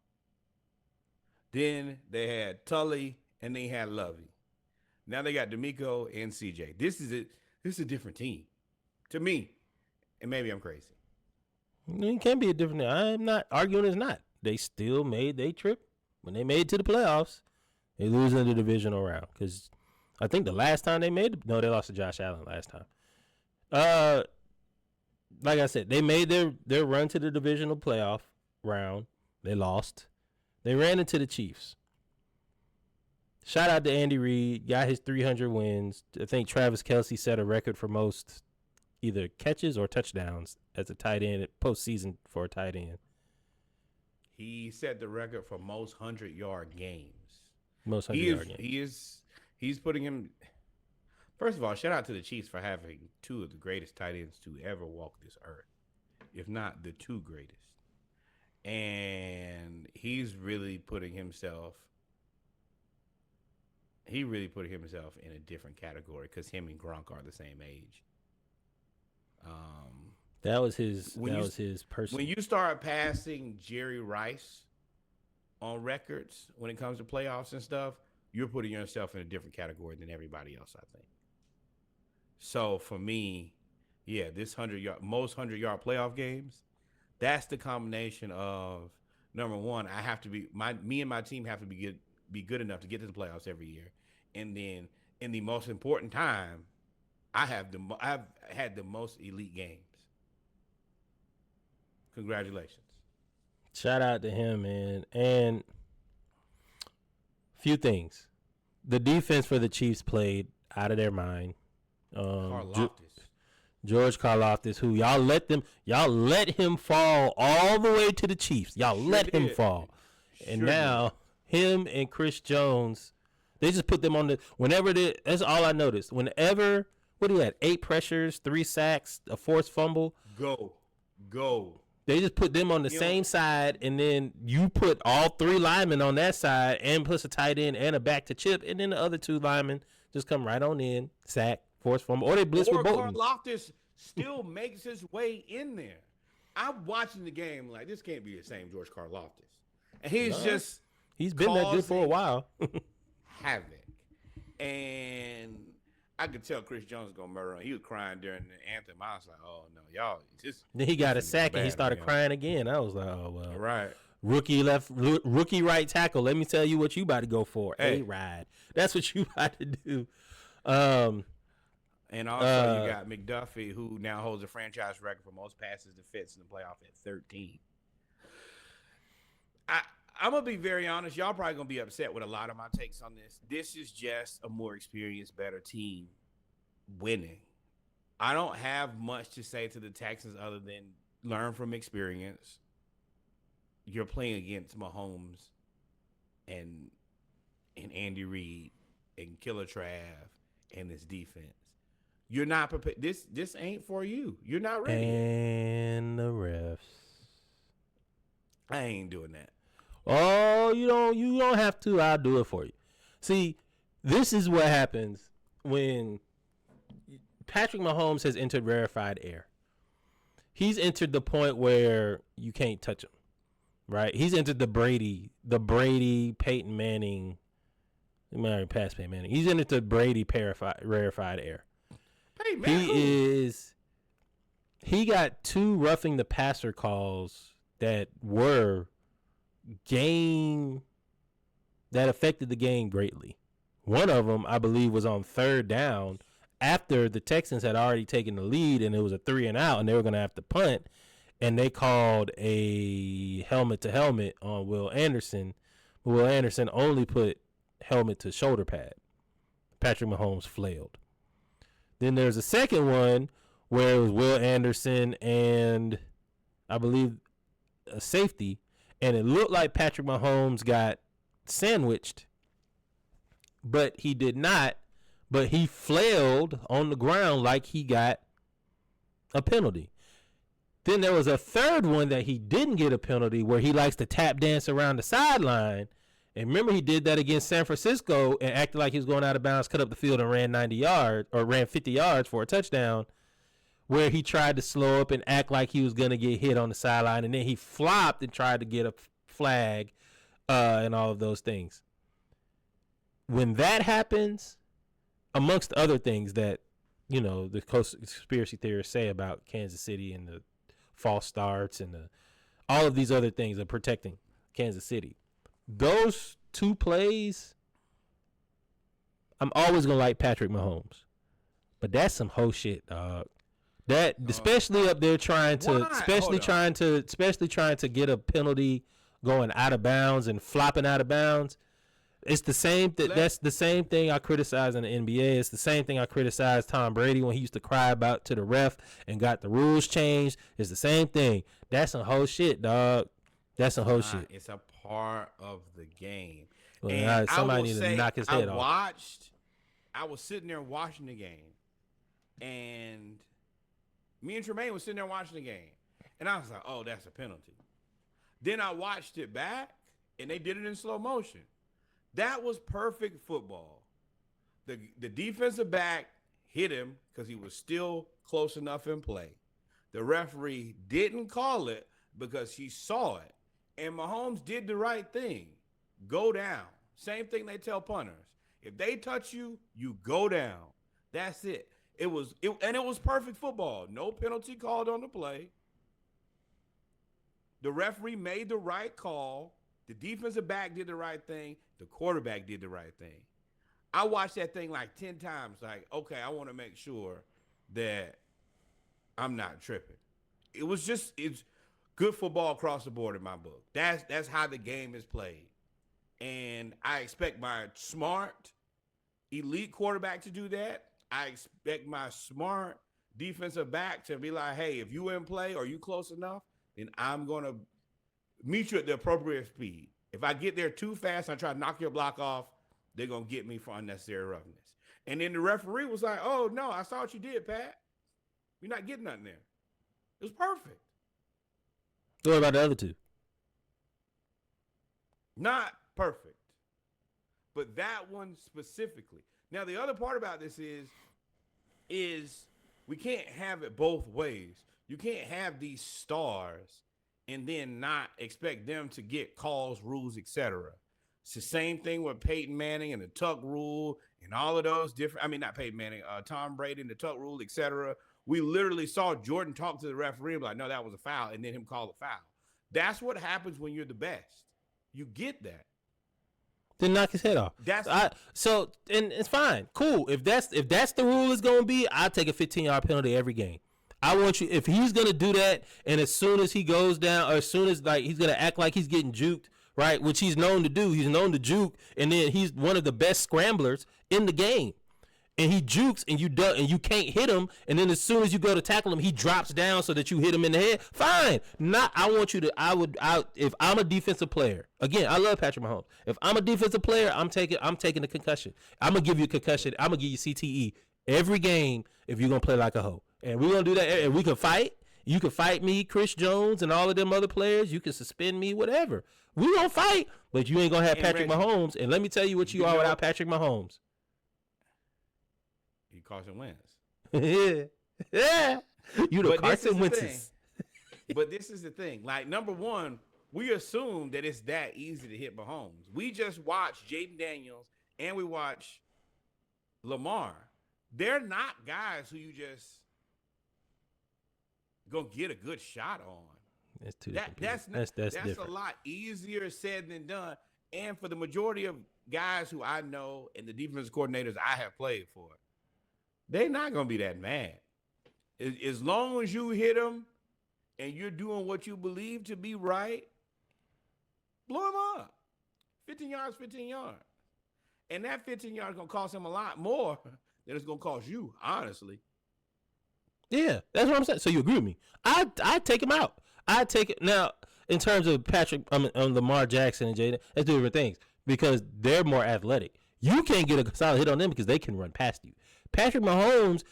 Then they had Tully and they had Lovey. Now they got D'Amico and CJ. This is a different team to me. And maybe I'm crazy. It can be a different team. I'm not arguing it's not. They still made their trip. When they made it to the playoffs, they lose in the divisional round. Because I think the last time they they lost to Josh Allen last time. Like I said, they made their run to the divisional playoff round. They lost. They ran into the Chiefs. Shout out to Andy Reid. Got his 300 wins. I think Travis Kelce set a record for most either catches or touchdowns as a tight end postseason for a tight end. He set the record for most 100-yard games. Most 100-yard games. He's putting him. First of all, shout out to the Chiefs for having 2 of the greatest tight ends to ever walk this earth, if not the 2 greatest. And he's really putting himself. He really put himself in a different category because him and Gronk are the same age. That was his person. When you start passing Jerry Rice on records when it comes to playoffs and stuff, you're putting yourself in a different category than everybody else, I think. So for me, yeah, this most 100-yard playoff games, that's the combination of number one, me and my team have to be good enough to get to the playoffs every year, and then in the most important time, I've had the most elite games. Congratulations. Shout out to him, man. And few things. The defense for the Chiefs played out of their mind. George Karlaftis, who y'all let him fall all the way to the Chiefs. Y'all let him fall. And now him and Chris Jones, they just put them on that's all I noticed. Whenever, what he had, 8 pressures, 3 sacks, a forced fumble. Go. They just put them on the same side, and then you put all 3 linemen on that side, and plus a tight end and a back to chip, and then the other 2 linemen just come right on in, sack, forced fumble, or they blitz with both. Karlaftis still makes his way in there. I'm watching the game like this can't be the same George Karlaftis, and he's been that good for a while. Havoc, and I could tell Chris Jones was gonna murder him. He was crying during the anthem. I was like, "Oh no, y'all!" Then he got a sack and he started crying again. I was like, "Oh well." Right. Rookie right tackle. Let me tell you what you about to go for. Hey. A-Ride. That's what you about to do. And also you got McDuffie, who now holds a franchise record for most passes defense in the playoff at 13. I'm going to be very honest. Y'all probably going to be upset with a lot of my takes on this. This is just a more experienced, better team winning. I don't have much to say to the Texans other than learn from experience. You're playing against Mahomes and Andy Reid and Killer Trav and this defense. You're not prepared. This ain't for you. You're not ready. And the refs. I ain't doing that. Oh, you don't have to. I'll do it for you. See, this is what happens when Patrick Mahomes has entered rarefied air. He's entered the point where you can't touch him, right? He's entered the Brady, Peyton Manning. He might already passed Peyton Manning. He's entered the Brady rarefied air. Hey, man, he got 2 roughing the passer calls that affected the game greatly. One of them, I believe, was on 3rd down after the Texans had already taken the lead and it was a 3 and out and they were going to have to punt, and they called a helmet to helmet on Will Anderson. Will Anderson only put helmet to shoulder pad. Patrick Mahomes flailed. Then there's a second one where it was Will Anderson and I believe a safety, and it looked like Patrick Mahomes got sandwiched, but he did not. But he flailed on the ground like he got a penalty. Then there was a third one that he didn't get a penalty where he likes to tap dance around the sideline. And remember, he did that against San Francisco and acted like he was going out of bounds, cut up the field, and ran 90 yards or ran 50 yards for a touchdown, where he tried to slow up and act like he was going to get hit on the sideline. And then he flopped and tried to get a flag and all of those things. When that happens, amongst other things that, you know, the conspiracy theorists say about Kansas City and the false starts and all of these other things of protecting Kansas City, those two plays, I'm always going to like Patrick Mahomes. But that's some hoe shit, dog. That especially up there trying to get a penalty going out of bounds and flopping out of bounds. It's the same that's the same thing I criticize in the NBA. It's the same thing I criticize Tom Brady when he used to cry about to the ref and got the rules changed. It's the same thing. That's some whole shit, dog. That's some whole shit. It's a part of the game. Well, and somebody need to knock his head off. I was sitting there watching the game, and me and Tremaine was sitting there watching the game, and I was like, "Oh, that's a penalty." Then I watched it back, and they did it in slow motion. That was perfect football. The defensive back hit him because he was still close enough in play. The referee didn't call it because he saw it. And Mahomes did the right thing. Go down. Same thing they tell punters. If they touch you, you go down. That's it. It was perfect football. No penalty called on the play. The referee made the right call. The defensive back did the right thing. The quarterback did the right thing. I watched that thing like 10 times. Like, okay, I want to make sure that I'm not tripping. It's good football across the board in my book. That's how the game is played. And I expect my smart, elite quarterback to do that. I expect my smart defensive back to be like, hey, if you in play or you close enough, then I'm going to meet you at the appropriate speed. If I get there too fast and I try to knock your block off, they're going to get me for unnecessary roughness. And then the referee was like, oh, no, I saw what you did, Pat. You're not getting nothing there. It was perfect. What about the other two? Not perfect. But that one specifically. Now, the other part about this is we can't have it both ways. You can't have these stars and then not expect them to get calls, rules, etc. It's the same thing with Peyton Manning and the Tuck rule and all of those different, not Peyton Manning, Tom Brady and the Tuck rule, etc. We literally saw Jordan talk to the referee and be like, no, that was a foul, and then him call a foul. That's what happens when you're the best. You get that. Then knock his head off. And it's fine. Cool. If that's the rule is going to be, I'll take a 15-yard penalty every game. I want you, if he's going to do that, and as soon as he goes down, or as soon as he's going to act like he's getting juked, right, which he's known to do. He's known to juke, and then he's one of the best scramblers in the game. And he jukes, and you can't hit him, and then as soon as you go to tackle him, he drops down so that you hit him in the head. Fine. If I'm a defensive player, again, I love Patrick Mahomes. If I'm a defensive player, I'm taking a concussion. I'm going to give you a concussion. I'm going to give you CTE every game if you're going to play like a hoe. And we're going to do that, and we can fight. You can fight me, Chris Jones, and all of them other players. You can suspend me, whatever. We going to fight, but you ain't going to have Patrick Mahomes. And let me tell you what you are without Patrick Mahomes. You Carson Wentz. Yeah. You the Carson Wentz. But this is the thing. Like, number one, we assume that it's that easy to hit Mahomes. We just watch Jaden Daniels and we watch Lamar. They're not guys who you just gonna get a good shot on. That's too that's different. a lot easier said than done. And for the majority of guys who I know and the defensive coordinators I have played for, they're not going to be that mad. As long as you hit them and you're doing what you believe to be right, blow them up. 15 yards, 15 yards. And that 15 yards is going to cost him a lot more then it's gonna cost you. Honestly, Yeah, that's what I'm saying. So you agree with me? I take him out. I take it now in terms of Lamar Jackson and Jaden. That's two different things because they're more athletic. You can't get a solid hit on them because they can run past you. Patrick Mahomes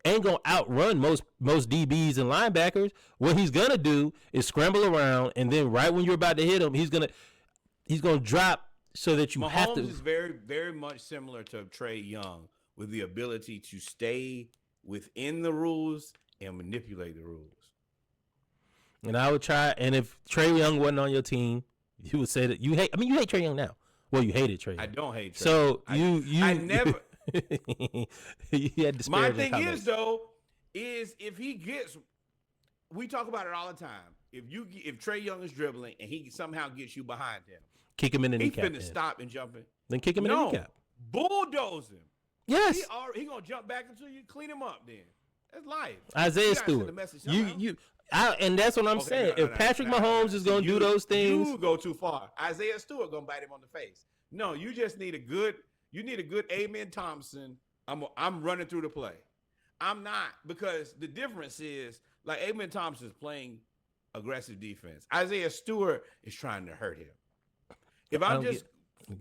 ain't gonna outrun most DBs and linebackers. What he's gonna do is scramble around, and then right when you're about to hit him, he's gonna drop so that you Mahomes have to. is very, very much similar to Trey Young with the ability to stay within the rules and manipulate the rules. And I would try. And if Trey Young wasn't on your team, you would say that you hate. I mean, you hate Trey Young now. Well, you hated Trey Young. I don't hate Trey. So Young. I never. You had My thing is though, is if he gets, we talk about it all the time. If Trey Young is dribbling and he somehow gets you behind him, kick him in the kneecap. He's finna stop and jump in. Then kick him in the kneecap. Bulldoze him. Yes. He gonna jump back until you clean him up. Then that's life. Isaiah Stewart. And that's what I'm saying. If Patrick Mahomes is gonna do those things, you go too far. Isaiah Stewart gonna bite him on the face. No, you just need a good. You need a good Amen Thompson. I'm running through the play. I'm not, because the difference is like Amen Thompson is playing aggressive defense. Isaiah Stewart is trying to hurt him. If I give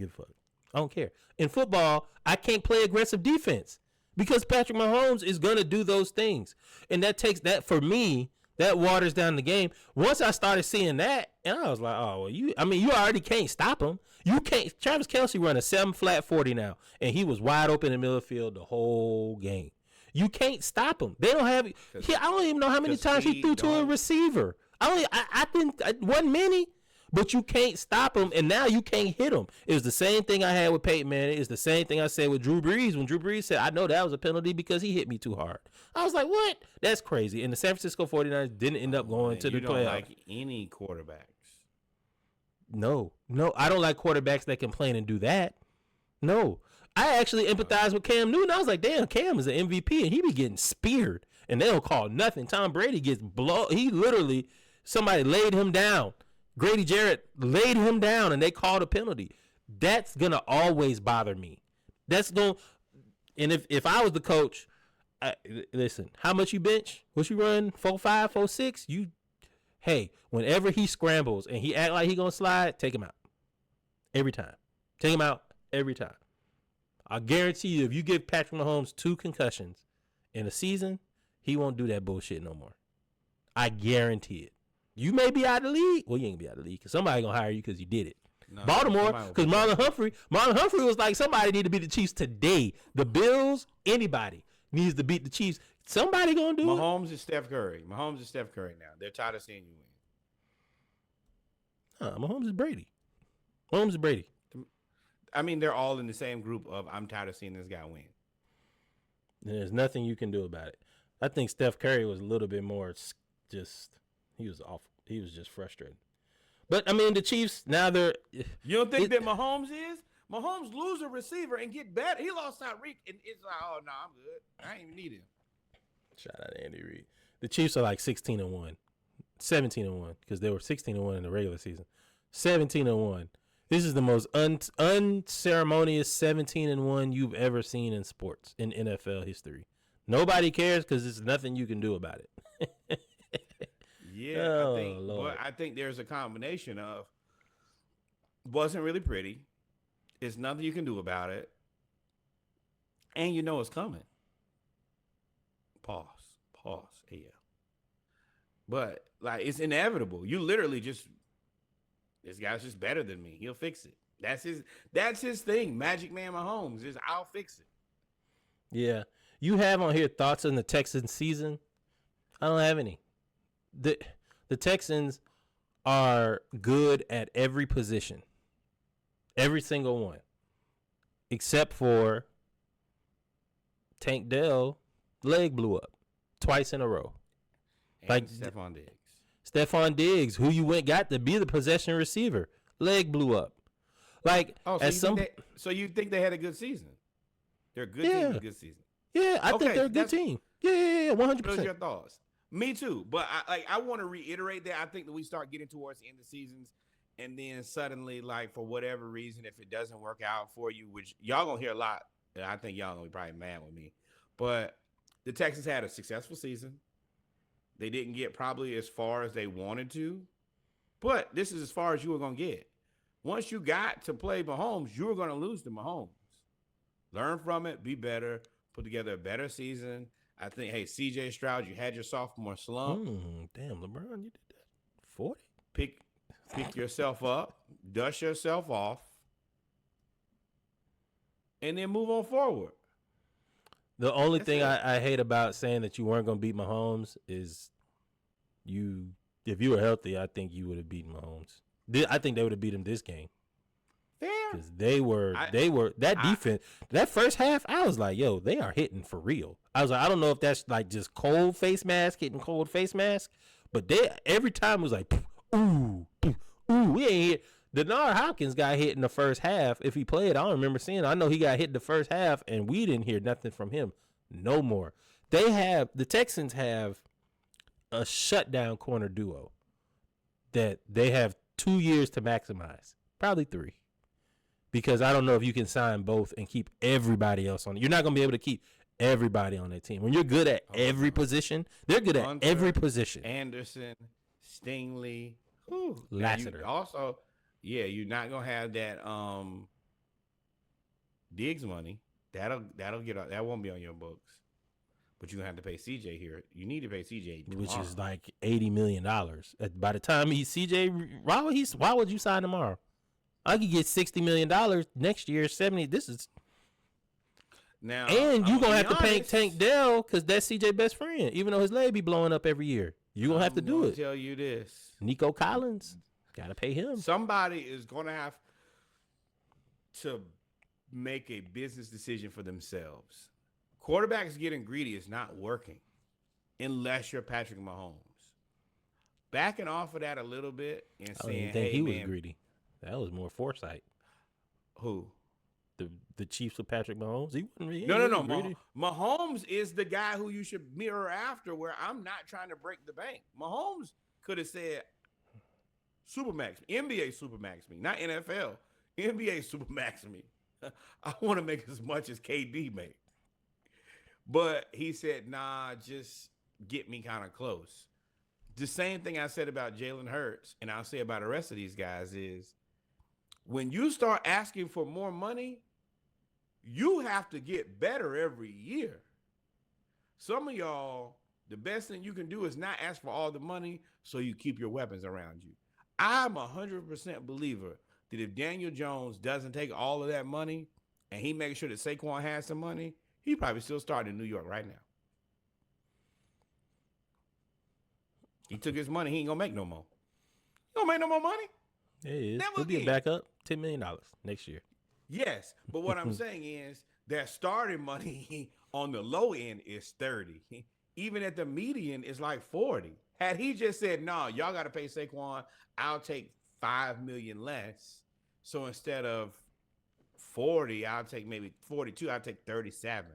a fuck. I don't care. In football, I can't play aggressive defense because Patrick Mahomes is gonna do those things, and that takes that for me. That waters down the game. Once I started seeing that, and I was like, oh, well, you already can't stop him. You can't. Travis Kelce run a 7-flat 40 now, and he was wide open in the middle of the field the whole game. You can't stop him. They don't have. I don't even know how many times he threw to a receiver. I think it wasn't many, but you can't stop him, and now you can't hit him. It was the same thing I had with Peyton Manning. It's the same thing I said with Drew Brees when Drew Brees said, I know that was a penalty because he hit me too hard. I was like, what? That's crazy. And the San Francisco 49ers didn't end up going to the playoffs. You don't like any quarterbacks. No, I don't like quarterbacks that complain and do that. No. I actually empathize with Cam Newton. I was like, damn, Cam is an MVP, and he be getting speared, and they don't call nothing. Tom Brady gets blown. He literally, somebody laid him down. Grady Jarrett laid him down, and they called a penalty. That's going to always bother me. And if I was the coach, listen, how much you bench? What you run? 4.5, 4.6? Hey, whenever he scrambles and he act like he gonna slide, take him out. Every time. Take him out every time. I guarantee you, if you give Patrick Mahomes 2 concussions in a season, he won't do that bullshit no more. I guarantee it. You may be out of the league. Well, you ain't gonna be out of the league because somebody gonna hire you because you did it. No, Baltimore, because Marlon Humphrey was like, somebody need to beat the Chiefs today. The Bills, anybody needs to beat the Chiefs. Somebody gonna do it. Mahomes is Steph Curry. Mahomes is Steph Curry now. They're tired of seeing you win. Mahomes is Brady. Mahomes is Brady. I mean, they're all in the same group of I'm tired of seeing this guy win. And there's nothing you can do about it. I think Steph Curry was a little bit more he was awful. He was just frustrated. But, I mean, the Chiefs, now they're... You don't think that Mahomes is? Mahomes lose a receiver and get better. He lost Tyreek, and it's like, oh, no, I'm good. I ain't even need him. Shout out to Andy Reid. The Chiefs are like 16-1. 17-1, because they were 16-1 in the regular season. 17-1. This is the most unceremonious 17-1 you've ever seen in sports, in NFL history. Nobody cares because there's nothing you can do about it. Yeah, I think there's a combination of wasn't really pretty. It's nothing you can do about it. And you know it's coming. Pause. Yeah. But like it's inevitable. You literally just this guy's just better than me. He'll fix it. That's his thing. Magic Man Mahomes is I'll fix it. Yeah. You have on here thoughts on the Texans season? I don't have any. The Texans are good at every position. Every single one. Except for Tank Dell leg blew up twice in a row. And like Stephon Diggs, who you got to be the possession receiver, leg blew up. Like so you think they had a good season? They're a good team, a good season. Yeah, I think they're a good team. Yeah, 100%. What are your thoughts? Me too, but I want to reiterate that I think that we start getting towards the end of seasons, and then suddenly, like for whatever reason, if it doesn't work out for you, which y'all gonna hear a lot I think y'all gonna be probably mad with me, but the Texans had a successful season. They didn't get probably as far as they wanted to, but this is as far as you were gonna get. Once you got to play Mahomes, you were gonna lose to Mahomes. Learn from it, be better, put together a better season. I think, hey, CJ Stroud, you had your sophomore slump. Damn, LeBron, you did that. 40? Pick yourself up, dust yourself off, and then move on forward. The only thing I hate about saying that you weren't going to beat Mahomes is if you were healthy, I think you would have beaten Mahomes. I think they would have beat him this game. Fair. Because they were that defense, that first half, I was like, yo, they are hitting for real. I was like, I don't know if that's like just cold face mask, hitting cold face mask, but every time it was like, ooh, we ain't hit. Denard Hopkins got hit in the first half. If he played, I don't remember seeing it. I know he got hit in the first half, and we didn't hear nothing from him no more. The Texans have a shutdown corner duo that they have 2 years to maximize, probably 3. Because I don't know if you can sign both and keep everybody else on it. You're not going to be able to keep everybody on that team. When you're good at every position, they're good at every position. Anderson, Stingley, Lassiter. Also, you're not going to have that Diggs money. That'll get that won't be on your books. But you're going to have to pay CJ here. You need to pay CJ tomorrow. Which is like $80 million. By the time he's CJ, why would you sign tomorrow? I could get $60 million next year, 70. This is now, and you're gonna have to pay Tank Dell because that's CJ best friend. Even though his leg be blowing up every year, you're gonna have to do it. Tell you this, Nico Collins, gotta pay him. Somebody is gonna have to make a business decision for themselves. Quarterbacks getting greedy is not working unless you're Patrick Mahomes. Backing off of that a little bit and saying, "Hey, he was greedy." That was more foresight. Who? The Chiefs with Patrick Mahomes? He wasn't really. No. Mahomes is the guy who you should mirror after, where I'm not trying to break the bank. Mahomes could have said, Supermax, NBA Supermax me, not NFL. NBA Supermax me. I want to make as much as KD make. But he said, nah, just get me kind of close. The same thing I said about Jalen Hurts, and I'll say about the rest of these guys is, when you start asking for more money, you have to get better every year. Some of y'all, the best thing you can do is not ask for all the money so you keep your weapons around you. I'm 100% believer that if Daniel Jones doesn't take all of that money and he makes sure that Saquon has some money, he probably still starting in New York right now. He took his money. He ain't going to make no more. He don't make no more money. Yeah, he is. He'll be a backup. $10 million next year. Yes, but what I'm saying is that starting money on the low end is 30. Even at the median is like 40. Had he just said, no, y'all got to pay Saquon, I'll take $5 million less. So instead of 40, I'll take maybe 42. I'll take 37.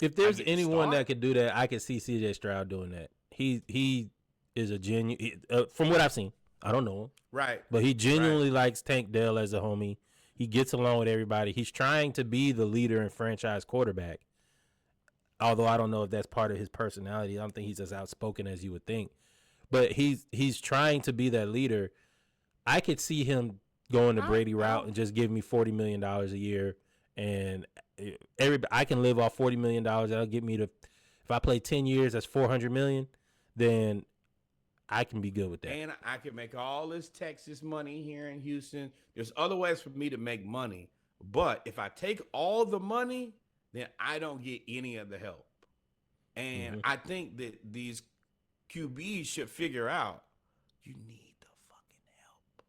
If there's anyone that could do that, I could see CJ Stroud doing that. He is a genuine, from what I've seen. I don't know him. Right. But he genuinely likes Tank Dell as a homie. He gets along with everybody. He's trying to be the leader and franchise quarterback. Although I don't know if that's part of his personality. I don't think he's as outspoken as you would think. But he's trying to be that leader. I could see him going the Brady route and just giving me $40 million a year. And I can live off $40 million. That'll get me to, if I play 10 years, that's $400 million. Then I can be good with that. And I can make all this Texas money here in Houston. There's other ways for me to make money. But if I take all the money, then I don't get any of the help. And I think that these QBs should figure out, you need the fucking help.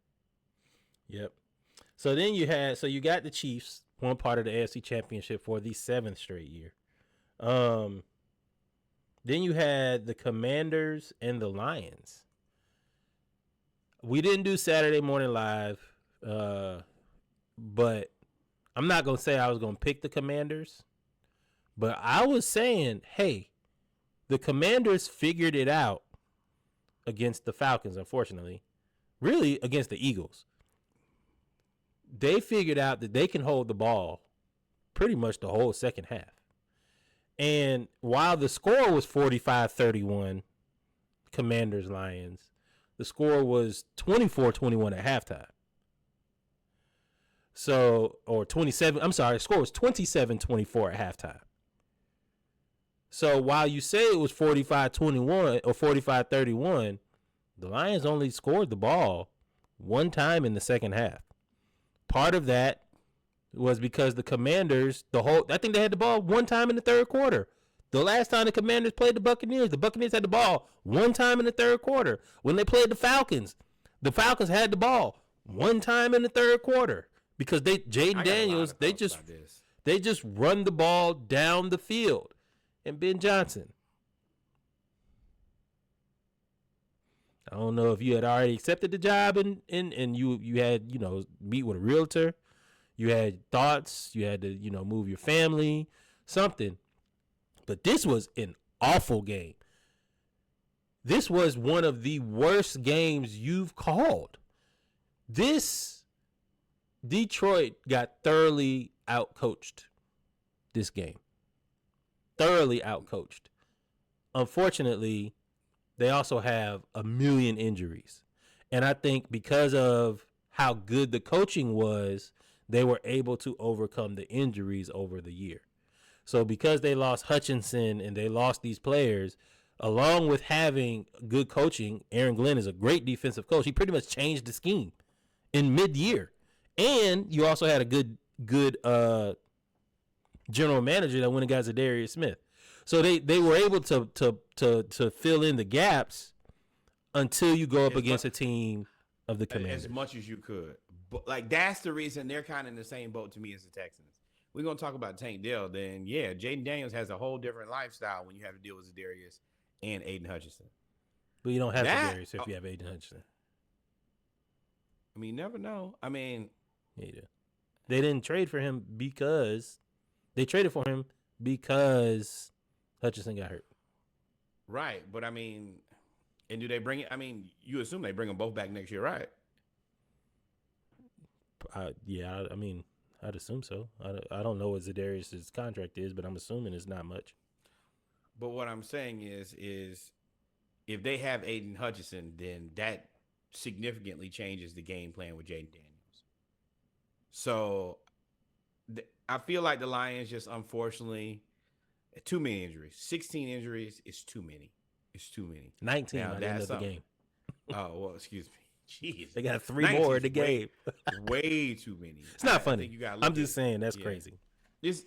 Yep. So then you got the Chiefs, one part of the AFC Championship for the 7th straight year. Then you had the Commanders and the Lions. We didn't do Saturday Morning Live, but I'm not going to say I was going to pick the Commanders. But I was saying, hey, the Commanders figured it out against the Falcons, unfortunately. Really, against the Eagles. They figured out that they can hold the ball pretty much the whole second half. And while the score was 45-31, Commanders Lions, the score was 24-21 at halftime. So, or 27, I'm sorry, the score was 27-24 at halftime. So while you say it was 45-21 or 45-31, the Lions only scored the ball one time in the second half. Part of that was because the Commanders, I think they had the ball one time in the third quarter. The last time the Commanders played the Buccaneers had the ball one time in the third quarter. When they played the Falcons had the ball one time in the third quarter because Jaden Daniels, they just run the ball down the field. And Ben Johnson, I don't know if you had already accepted the job and you had, meet with a realtor. You had thoughts. You had to, move your family, something. But this was an awful game. This was one of the worst games you've called. Detroit got thoroughly outcoached this game. Thoroughly outcoached. Unfortunately, they also have a million injuries. And I think because of how good the coaching was, they were able to overcome the injuries over the year. So because they lost Hutchinson and they lost these players, along with having good coaching, Aaron Glenn is a great defensive coach. He pretty much changed the scheme in mid-year. And you also had a good general manager that went and got Zadarius Smith. So they were able to fill in the gaps until you go up against a team of the Commanders. As much as you could. But like that's the reason they're kind of in the same boat to me as the Texans. We're going to talk about Tank Dell, then yeah, Jaden Daniels has a whole different lifestyle when you have to deal with Zadarius and Aiden Hutchinson. But you don't have Zadarius if you have Aiden Hutchinson. I mean, you never know. I mean, yeah, you do. They didn't trade for him because they traded for him because Hutchinson got hurt. Right, but I mean, and do they bring it? I mean, you assume they bring them both back next year, right? Yeah, I mean, I'd assume so. I don't know what Zadarius' contract is, but I'm assuming it's not much. But what I'm saying is if they have Aiden Hutchinson, then that significantly changes the game plan with Jaden Daniels. So I feel like the Lions just unfortunately too many injuries. 16 injuries is too many. It's too many. 19 by the end of the game. Oh, well, excuse me. Jeez. They got 3 more in the game. Way too many. It's not funny. I'm just saying that's crazy. It's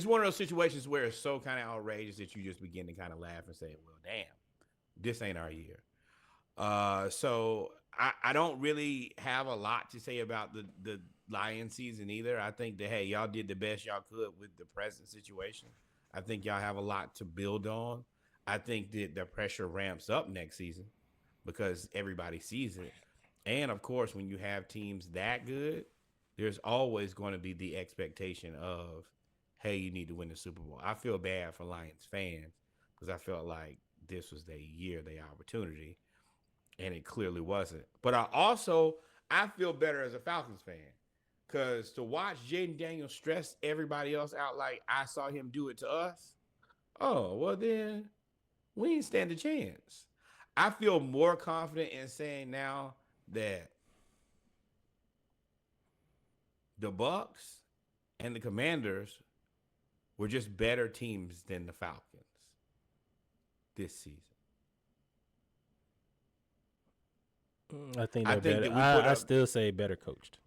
one of those situations where it's so kind of outrageous that you just begin to kind of laugh and say, well, damn, this ain't our year. So I don't really have a lot to say about the Lions season either. I think that, hey, y'all did the best y'all could with the present situation. I think y'all have a lot to build on. I think that the pressure ramps up next season because everybody sees it. And, of course, when you have teams that good, there's always going to be the expectation of, hey, you need to win the Super Bowl. I feel bad for Lions fans because I felt like this was their year, their opportunity, and it clearly wasn't. But I feel better as a Falcons fan because to watch Jaden Daniels stress everybody else out like I saw him do it to us, oh, well then we ain't stand a chance. I feel more confident in saying now that the Bucs and the Commanders were just better teams than the Falcons this season. I think they're better. I still say better coached.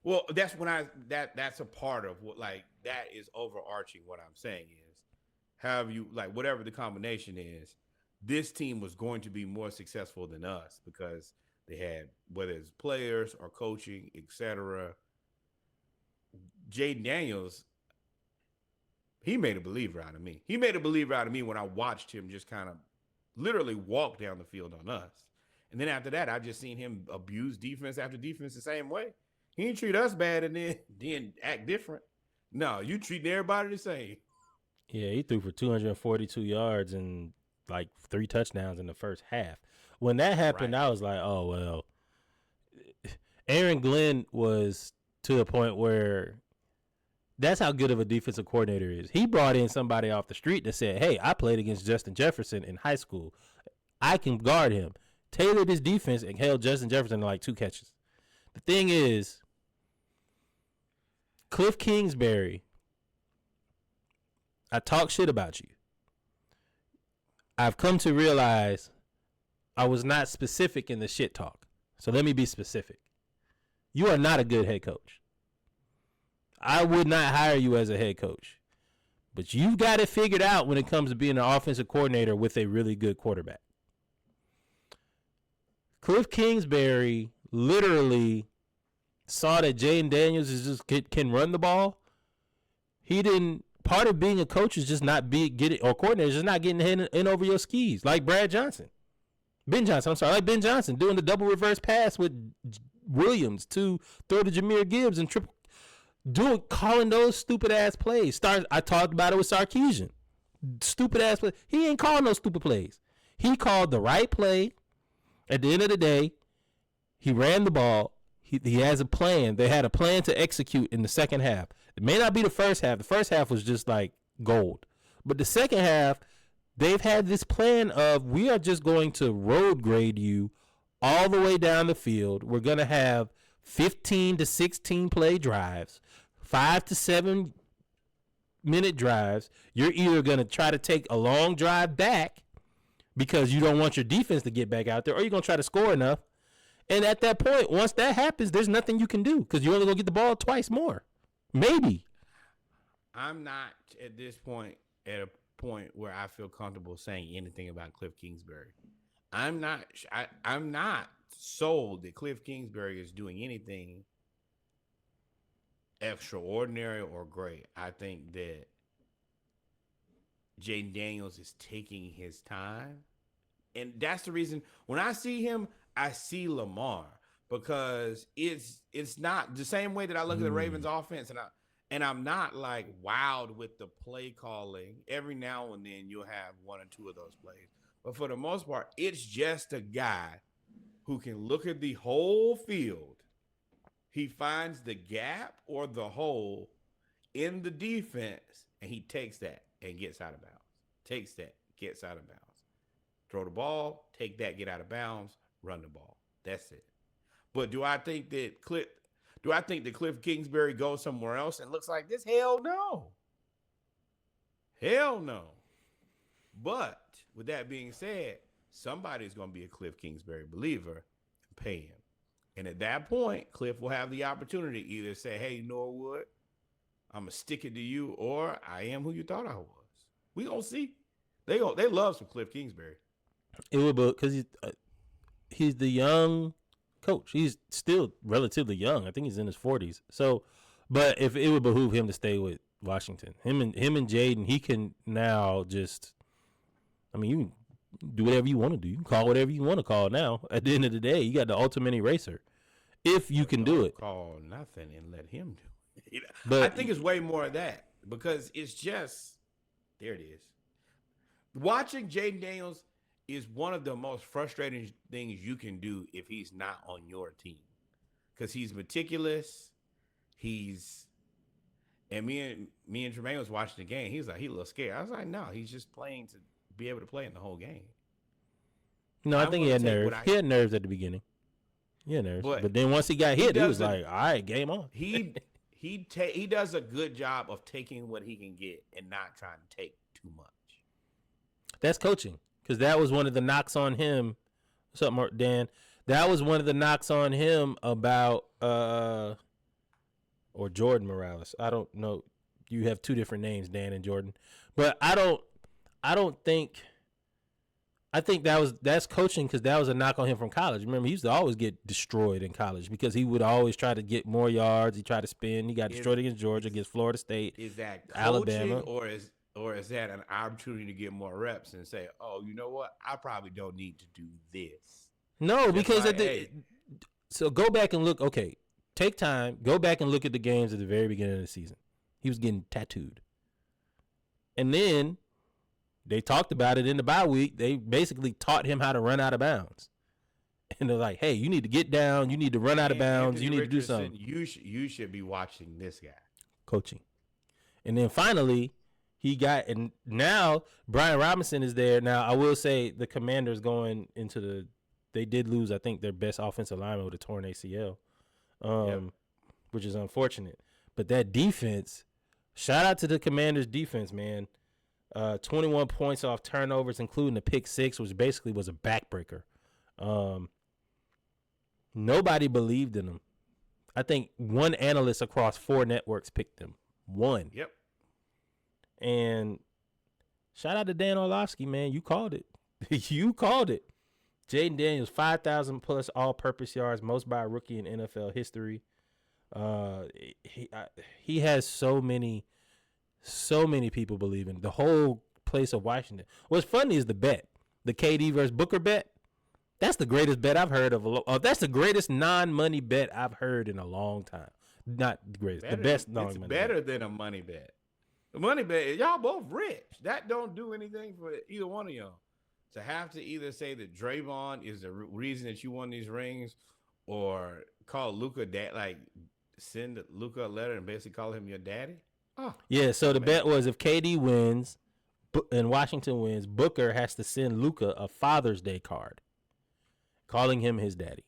Well, that's when that's a part of what, like, that is overarching what I'm saying is, have you, like, whatever the combination is, this team was going to be more successful than us because they had, whether it's players or coaching, etc. Jaden Daniels, he made a believer out of me. He made a believer out of me when I watched him just kind of literally walk down the field on us. And then after that, I just seen him abuse defense after defense the same way. He didn't treat us bad and then act different. No, you treating everybody the same. Yeah, he threw for 242 yards and like 3 touchdowns in the first half. When that happened, right, I was like, oh, well. Aaron Glenn was to a point where That's how good of a defensive coordinator is. He brought in somebody off the street that said, hey, I played against Justin Jefferson in high school. I can guard him. Tailored his defense and held Justin Jefferson to like 2 catches. The thing is, Cliff Kingsbury, I talk shit about you. I've come to realize I was not specific in the shit talk. So let me be specific. You are not a good head coach. I would not hire you as a head coach. But you've got it figured out when it comes to being an offensive coordinator with a really good quarterback. Cliff Kingsbury literally saw that Jaden Daniels can run the ball. He didn't. Part of being a coach is just not or coordinator is just not getting in over your skis, like Ben Johnson, like Ben Johnson doing the double reverse pass with Williams to throw to Jahmyr Gibbs and calling those stupid ass plays. I talked about it with Sarkisian. Stupid ass play. He ain't calling no stupid plays. He called the right play. At the end of the day, he ran the ball. He has a plan. They had a plan to execute in the second half. It may not be the first half. The first half was just like gold. But the second half, they've had this plan of we are just going to road grade you all the way down the field. We're going to have 15 to 16 play drives, 5 to 7 minute drives. You're either going to try to take a long drive back because you don't want your defense to get back out there, or you're going to try to score enough. And at that point, once that happens, there's nothing you can do because you're only going to get the ball twice more. Maybe. I'm not at this point at a point where I feel comfortable saying anything about Cliff Kingsbury. I'm not sold that Cliff Kingsbury is doing anything extraordinary or great. I think that Jaden Daniels is taking his time. And that's the reason when I see him, I see Lamar, because it's not the same way that I look at the Ravens offense, and I'm not like wowed with the play calling. Every now and then you'll have one or two of those plays. But for the most part, it's just a guy who can look at the whole field. He finds the gap or the hole in the defense, and he takes that and gets out of bounds. Takes that, gets out of bounds. Throw the ball, take that, get out of bounds, run the ball. That's it. But do I think that Cliff Kingsbury goes somewhere else and looks like this? Hell no. Hell no. But with that being said, somebody's going to be a Cliff Kingsbury believer and pay him. And at that point, Cliff will have the opportunity to either say, hey, Norwood, I'm going to stick it to you, or I am who you thought I was. We going to see. They love some Cliff Kingsbury. It would, because he's the young coach. He's still relatively young. I think he's in his 40s. So, but if it would behoove him to stay with Washington, him and Jaden, he can now just. I mean, you can do whatever you want to do. You can call whatever you want to call now. At the end of the day, you got the ultimate eraser. If you can do it. Call nothing and let him do it. But I think it's way more of that, because it's just, there it is. Watching Jaden Daniels is one of the most frustrating things you can do if he's not on your team, because he's meticulous. And me and Jermaine was watching the game. He was like, he a little scared. I was like, no, he's just playing to be able to play in the whole game. No, I think he had nerves. He had nerves at the beginning. He had nerves, but then once he got hit, he was like, all right, game on. He does a good job of taking what he can get and not trying to take too much. That's coaching. Because that was one of the knocks on him. What's up, Mark, Dan? That was one of the knocks on him about, or Jordan Morales. I don't know. You have two different names, Dan and Jordan. But I think that's coaching, because that was a knock on him from college. Remember, he used to always get destroyed in college because he would always try to get more yards. He tried to spin. He got destroyed against Georgia, against Florida State, is that coaching, Alabama, or is that an opportunity to get more reps and say, oh, you know what? I probably don't need to do this. No, because so go back and look. Okay, take time. Go back and look at the games at the very beginning of the season. He was getting tattooed. And then they talked about it in the bye week. They basically taught him how to run out of bounds. And they're like, hey, you need to get down. You need to run out of bounds. You need to do something. You should be watching this guy. Coaching. And then finally, and now Brian Robinson is there. Now, I will say the Commanders going into they did lose, I think, their best offensive lineman with a torn ACL, which is unfortunate. But that defense, shout out to the Commanders defense, man. 21 points off turnovers, including the pick six, which basically was a backbreaker. Nobody believed in them. I think one analyst across 4 networks picked them. One. Yep. And shout out to Dan Orlovsky, man. You called it. You called it. Jaden Daniels, 5,000 plus all-purpose yards, most by a rookie in NFL history. He has so many people believing. The whole place of Washington. What's funny is the bet, the KD versus Booker bet. That's the greatest bet I've heard of. That's the greatest non-money bet I've heard in a long time. Not the greatest, the best non-money. It's better than a money bet. The money bet, y'all both rich. That don't do anything for either one of y'all. To have to either say that Draymond is the reason that you won these rings, or call Luka send Luka a letter and basically call him your daddy. Oh, yeah. So the bet was if KD wins and Washington wins, Booker has to send Luka a Father's Day card, calling him his daddy.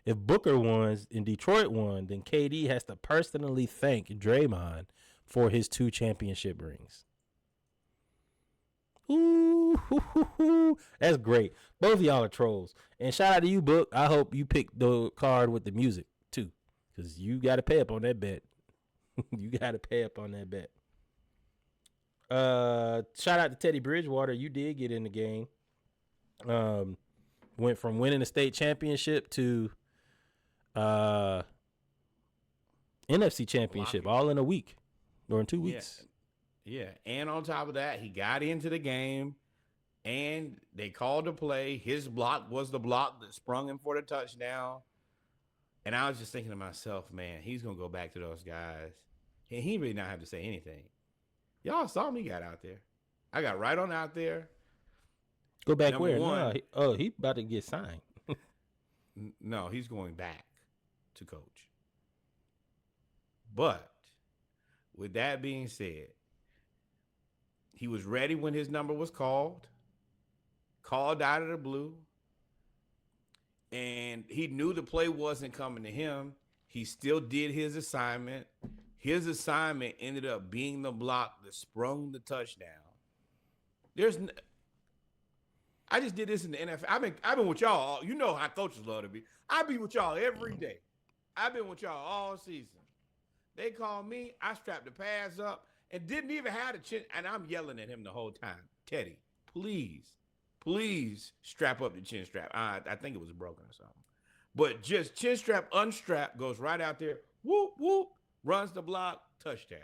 If Booker wins and Detroit won, then KD has to personally thank Draymond for his 2 championship rings. Ooh, that's great. Both of y'all are trolls. And shout out to you, Book. I hope you pick the card with the music, too, because you got to pay up on that bet. You got to pay up on that bet. Shout out to Teddy Bridgewater. You did get in the game. Went from winning the state championship to NFC championship all in a week or in 2 weeks. Yeah, and on top of that, he got into the game, and they called the play. His block was the block that sprung him for the touchdown. And I was just thinking to myself, man, he's going to go back to those guys, and he really not have to say anything. Y'all saw me got out there. I got right on out there. Go back where? No, he about to get signed. No, he's going back to coach. But with that being said, he was ready when his number was called out of the blue, and he knew the play wasn't coming to him. He still did his assignment. His assignment ended up being the block that sprung the touchdown. I just did this in the NFL. I've been with y'all. You know how coaches love to be. I be with y'all every day. I've been with y'all all season. They call me. I strapped the pads up and didn't even have the chin. And I'm yelling at him the whole time. Teddy, please strap up the chin strap. I think it was broken or something. But just chin strap, unstrap, goes right out there. Whoop, whoop, runs the block, touchdown.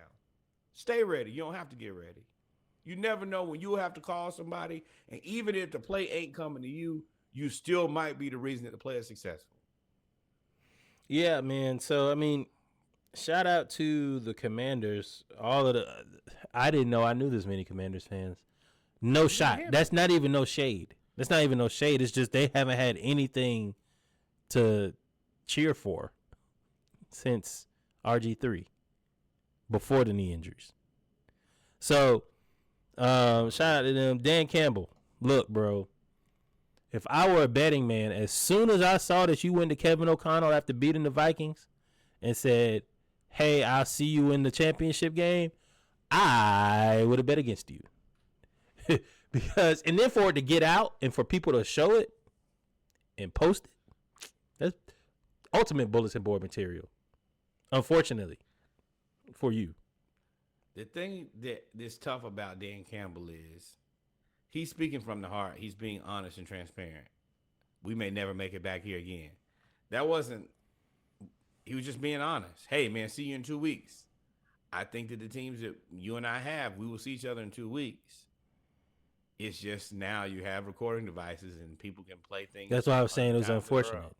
Stay ready. You don't have to get ready. You never know when you'll have to call somebody. And even if the play ain't coming to you, you still might be the reason that the play is successful. Yeah, man. So, I mean, shout out to the Commanders. I didn't know I knew this many Commanders fans. No shot. That's not even no shade. It's just they haven't had anything to cheer for since RG3 before the knee injuries. So, shout out to them. Dan Campbell, look, bro, if I were a betting man, as soon as I saw that you went to Kevin O'Connell after beating the Vikings and said, hey, I'll see you in the championship game, I would have bet against you. Because, and then for it to get out and for people to show it and post it, that's ultimate bulletin board material. Unfortunately for you. The thing that's tough about Dan Campbell is he's speaking from the heart. He's being honest and transparent. We may never make it back here again. He was just being honest. Hey, man, see you in 2 weeks. I think that the teams that you and I have, we will see each other in 2 weeks. It's just now you have recording devices and people can play things. That's why I was saying it was unfortunate.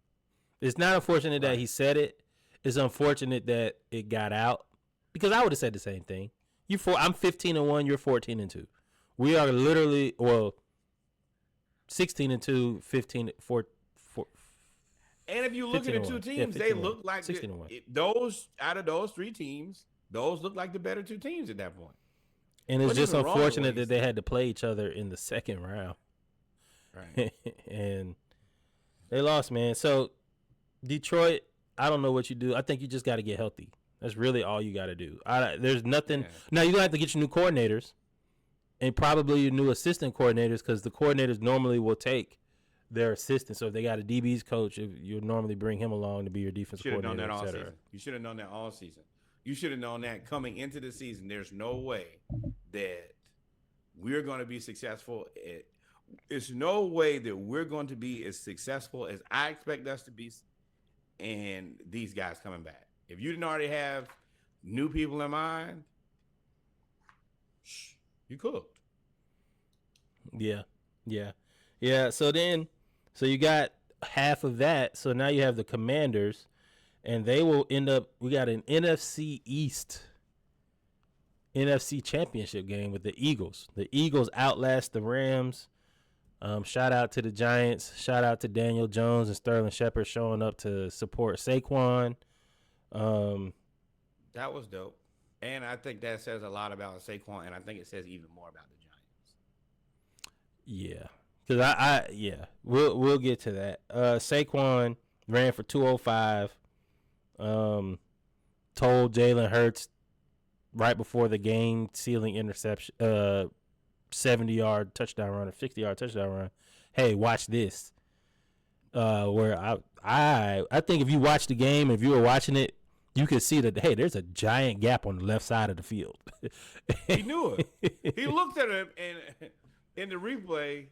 It's not unfortunate that he said it. It's unfortunate that it got out because I would have said the same thing. I'm 15-1. You're 14-2. We are literally 16-2, 15-4. And if you look at the two teams, they look like 16-1. Those out of those 3 teams, Those look like the better two teams at that point. And it's Wasn't just even wrong with what unfortunate he that they had to play each other in the second round. Right. And they lost, man. So Detroit, I don't know what you do. I think you just got to get healthy. That's really all you got to do. There's nothing. Yeah. Now, you're going to have to get your new coordinators and probably your new assistant coordinators, because the coordinators normally will take their assistant. So if they got a DB's coach, you'll normally bring him along to be your defensive coordinator, known that all et cetera. season. You should have known that all season. You should have known that coming into the season. There's no way that we're going to be successful. There's no way that we're going to be as successful as I expect us to be, and these guys coming back. If you didn't already have new people in mind, you cooked. Yeah. So you got half of that. So now you have the Commanders, and they will end up. We got an NFC East, NFC Championship game with the Eagles. The Eagles outlast the Rams. Shout out to the Giants. Shout out to Daniel Jones and Sterling Shepard showing up to support Saquon. That was dope. And I think that says a lot about Saquon, and I think it says even more about the Giants. Yeah. Because we'll get to that. Saquon ran for 205. Told Jalen Hurts right before the game sealing interception, 70-yard touchdown run or 60-yard touchdown run. Hey, watch this. Where I think if you watch the game, if you were watching it, you could see that, hey, there's a giant gap on the left side of the field. He knew it. He looked at him, and in the replay,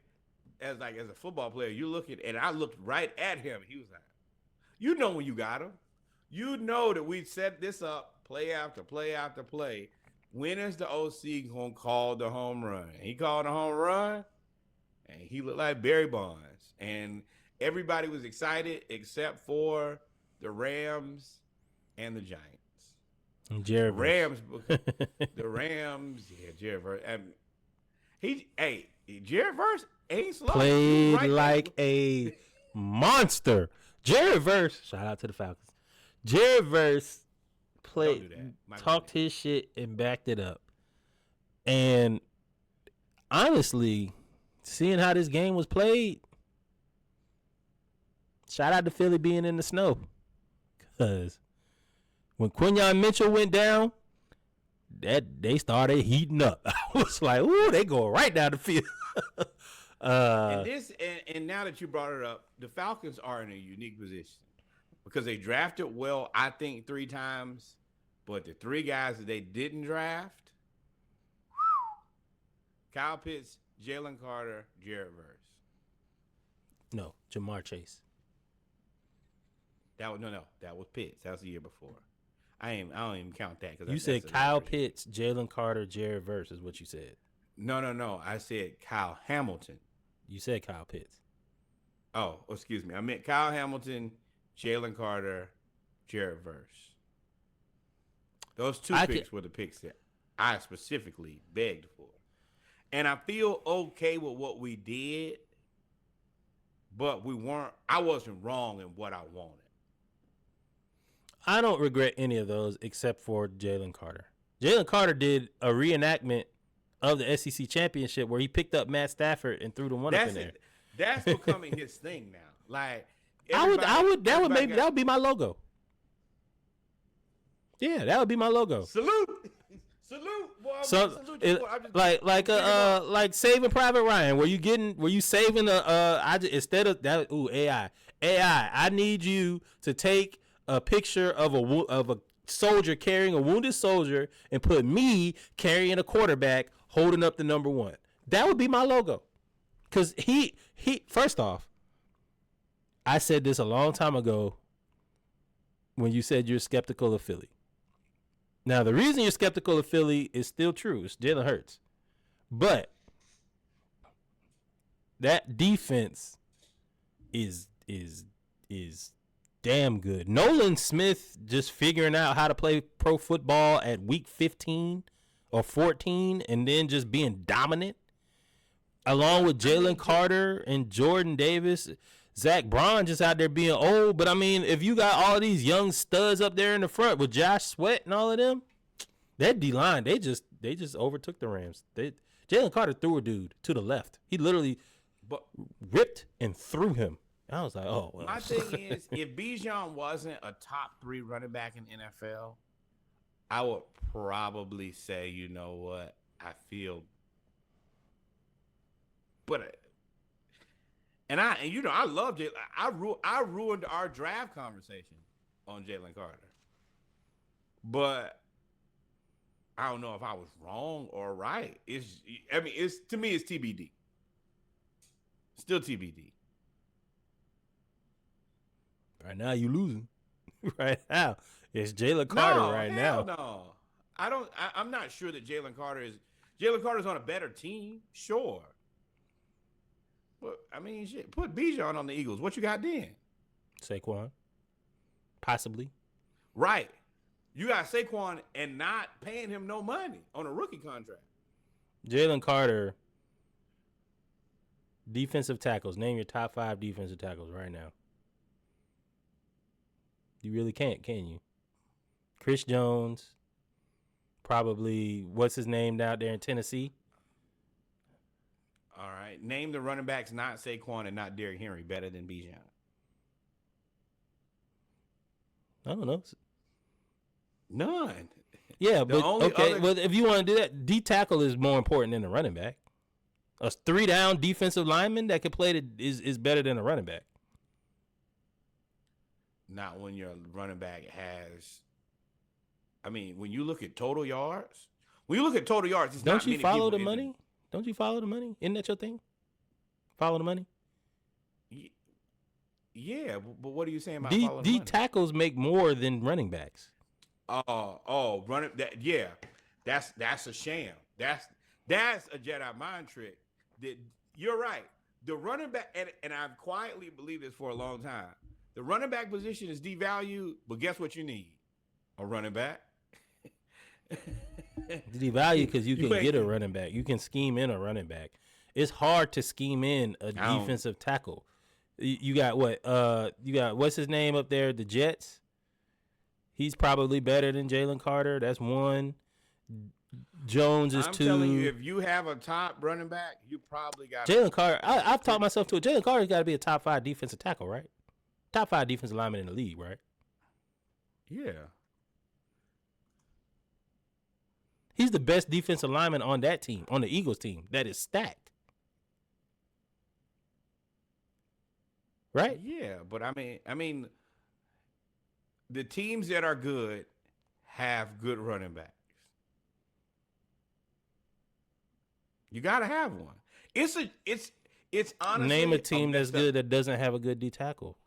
as a football player, you look at, and I looked right at him. He was like, you know when you got him. You know that we set this up play after play after play. When is the OC going to call the home run? He called the home run, and he looked like Barry Bonds. And everybody was excited except for the Rams and the Giants. And Jared Rams, the Rams, yeah, Jared Verse. Jared Verse ain't slow. Played right like a monster. Jared Verse, shout out to the Falcons. Jared Verse talked his shit and backed it up. And honestly, seeing how this game was played, shout out to Philly being in the snow. Because when Quinyon Mitchell went down, they started heating up. I was like, ooh, they go right down the field. And now that you brought it up, the Falcons are in a unique position because they drafted well, I think 3 times, but the 3 guys that they didn't draft, Kyle Pitts, Jalen Carter, Jared Verse. No, Jamar Chase. That was Pitts. That was the year before. I don't even count that because you said Kyle Pitts, Jalen Carter, Jared Verse is what you said. No. I said Kyle Hamilton. You said Kyle Pitts. Oh, excuse me. I meant Kyle Hamilton, Jalen Carter, Jared Verse. Those 2 picks were the picks that I specifically begged for. And I feel okay with what we did, but I wasn't wrong in what I wanted. I don't regret any of those except for Jalen Carter. Jalen Carter did a reenactment of the SEC championship where he picked up Matt Stafford and threw the one up in there. That's becoming his thing now. Like that would be my logo. Yeah, that would be my logo. Salute, boy. Salute you, boy. like Saving Private Ryan, where you saving instead of that. Ooh, AI. I need you to take a picture of a soldier carrying a wounded soldier and put me carrying a quarterback holding up the number 1. That would be my logo. Because he first off, I said this a long time ago when you said you're skeptical of Philly. Now, the reason you're skeptical of Philly is still true. It's Jalen Hurts. But that defense is damn good. Nolan Smith just figuring out how to play pro football at week 15 or 14 and then just being dominant, along with Jalen Carter and Jordan Davis. Zach Braun just out there being old. But, I mean, if you got all these young studs up there in the front with Josh Sweat and all of them, That D line, they just overtook the Rams. Jalen Carter threw a dude to the left. He literally But ripped and threw him. I was like, oh well. my thing is, if Bijan wasn't a top 3 running back in NFL, I would probably say, you know what, I feel. But I love Jalen. I ruined our draft conversation on Jalen Carter. But I don't know if I was wrong or right. It's to me, it's TBD. Still TBD. Right now, you losing. Right now, it's Jalen Carter now. No, I'm not sure that Jalen Carter's on a better team. Sure, but I mean, shit. Put Bijan on the Eagles. What you got then? Saquon, possibly. Right. You got Saquon and not paying him no money on a rookie contract. Jalen Carter. Defensive tackles. Name your top 5 defensive tackles right now. You really can't, can you? Chris Jones. Probably, what's his name down there in Tennessee? All right. Name the running backs not Saquon and not Derrick Henry better than Bijan. I don't know. None. Yeah, but okay. Well, if you want to do that, D tackle is more important than a running back. A 3-down defensive lineman that can play is better than a running back. Not when your running back has. I mean, when you look at total yards, it's Don't you follow the money? Don't you follow the money? Isn't that your thing? Follow the money. Yeah, but what are you saying about following the money? D tackles make more than running backs. Running that. Yeah, that's a sham. That's a Jedi mind trick. You're right. The running back, and I've quietly believed this for a long time. The running back position is devalued, but guess what you need? A running back. Devalued because you can get a running back. You can scheme in a running back. It's hard to scheme in a defensive tackle. You got what? You got what's his name up there? The Jets. He's probably better than Jalen Carter. That's one. Jones is 2. I'm telling you, if you have a top running back, you probably got Jalen Carter. I've taught myself to it. Jalen Carter's got to be a top 5 defensive tackle, right? Top 5 defensive lineman in the league, right? Yeah. He's the best defensive lineman on that team, on the Eagles team, that is stacked. Right? Yeah, but I mean, the teams that are good have good running backs. You gotta have one. It's honestly name a team that's good that doesn't have a good D tackle.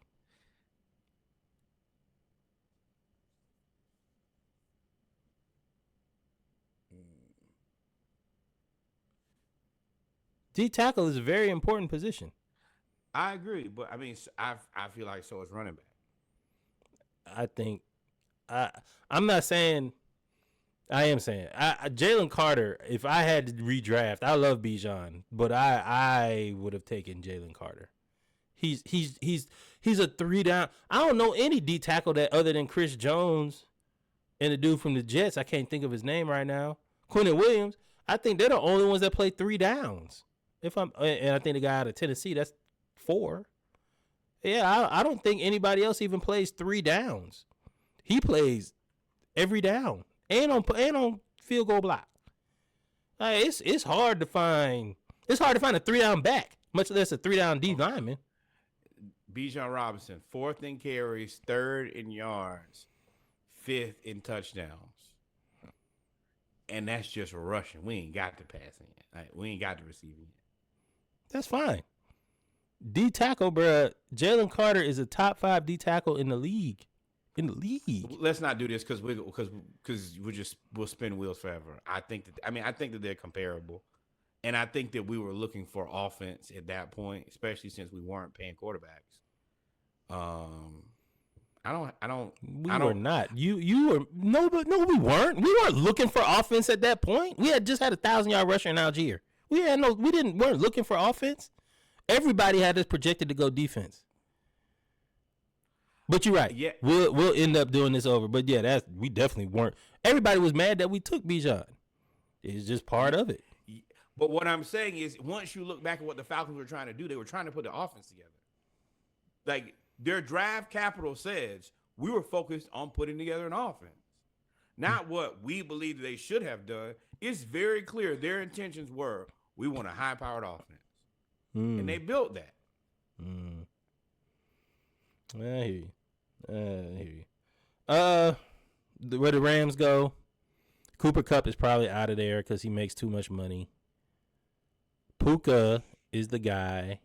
D tackle is a very important position. I agree, but I mean, I feel like so is running back. I think I'm not saying. I am saying Jalen Carter. If I had to redraft, I love Bijan, but I would have taken Jalen Carter. He's a 3-down. I don't know any D tackle that other than Chris Jones and the dude from the Jets. I can't think of his name right now. Quentin Williams. I think they're the only ones that play 3 downs. And I think the guy out of Tennessee, that's 4. Yeah, I don't think anybody else even plays 3 downs. He plays every down and on field goal block. It's hard to find. It's hard to find a 3-down back, much less a 3-down D lineman. Bijan Robinson, 4th in carries, 3rd in yards, 5th in touchdowns. And that's just rushing. We ain't got the passing yet. We ain't got the receiving yet. That's fine. D tackle, bruh. Jalen Carter is a top 5 D tackle in the league. Let's not do this because we'll spin wheels forever. I think that they're comparable, and I think that we were looking for offense at that point, especially since we weren't paying quarterbacks. We were not. You were no, we weren't. We weren't looking for offense at that point. We had just had a 1,000-yard rusher in Algier. We weren't looking for offense. Everybody had us projected to go defense. But you're right. Yeah. We'll end up doing this over. But yeah, we definitely weren't. Everybody was mad that we took Bijan. It's just part of it. But what I'm saying is, once you look back at what the Falcons were trying to do, they were trying to put the offense together. Like, their draft capital says we were focused on putting together an offense. Not what we believe they should have done. It's very clear their intentions were, we want a high-powered offense. And they built that. I hear you. Where the Rams go, Cooper Kupp is probably out of there because he makes too much money. Puka is the guy.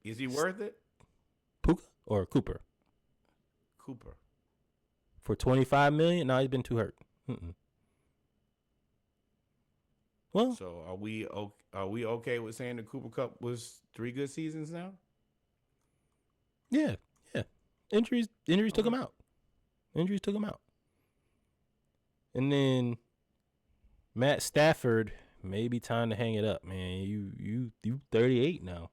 Is he worth it? Puka or Cooper? Cooper. For $25 million? No, he's been too hurt. Well, so are we okay with saying that Cooper Kupp was 3 good seasons now? Yeah. Injuries took him out. And then Matt Stafford, maybe time to hang it up, man. You 38 now.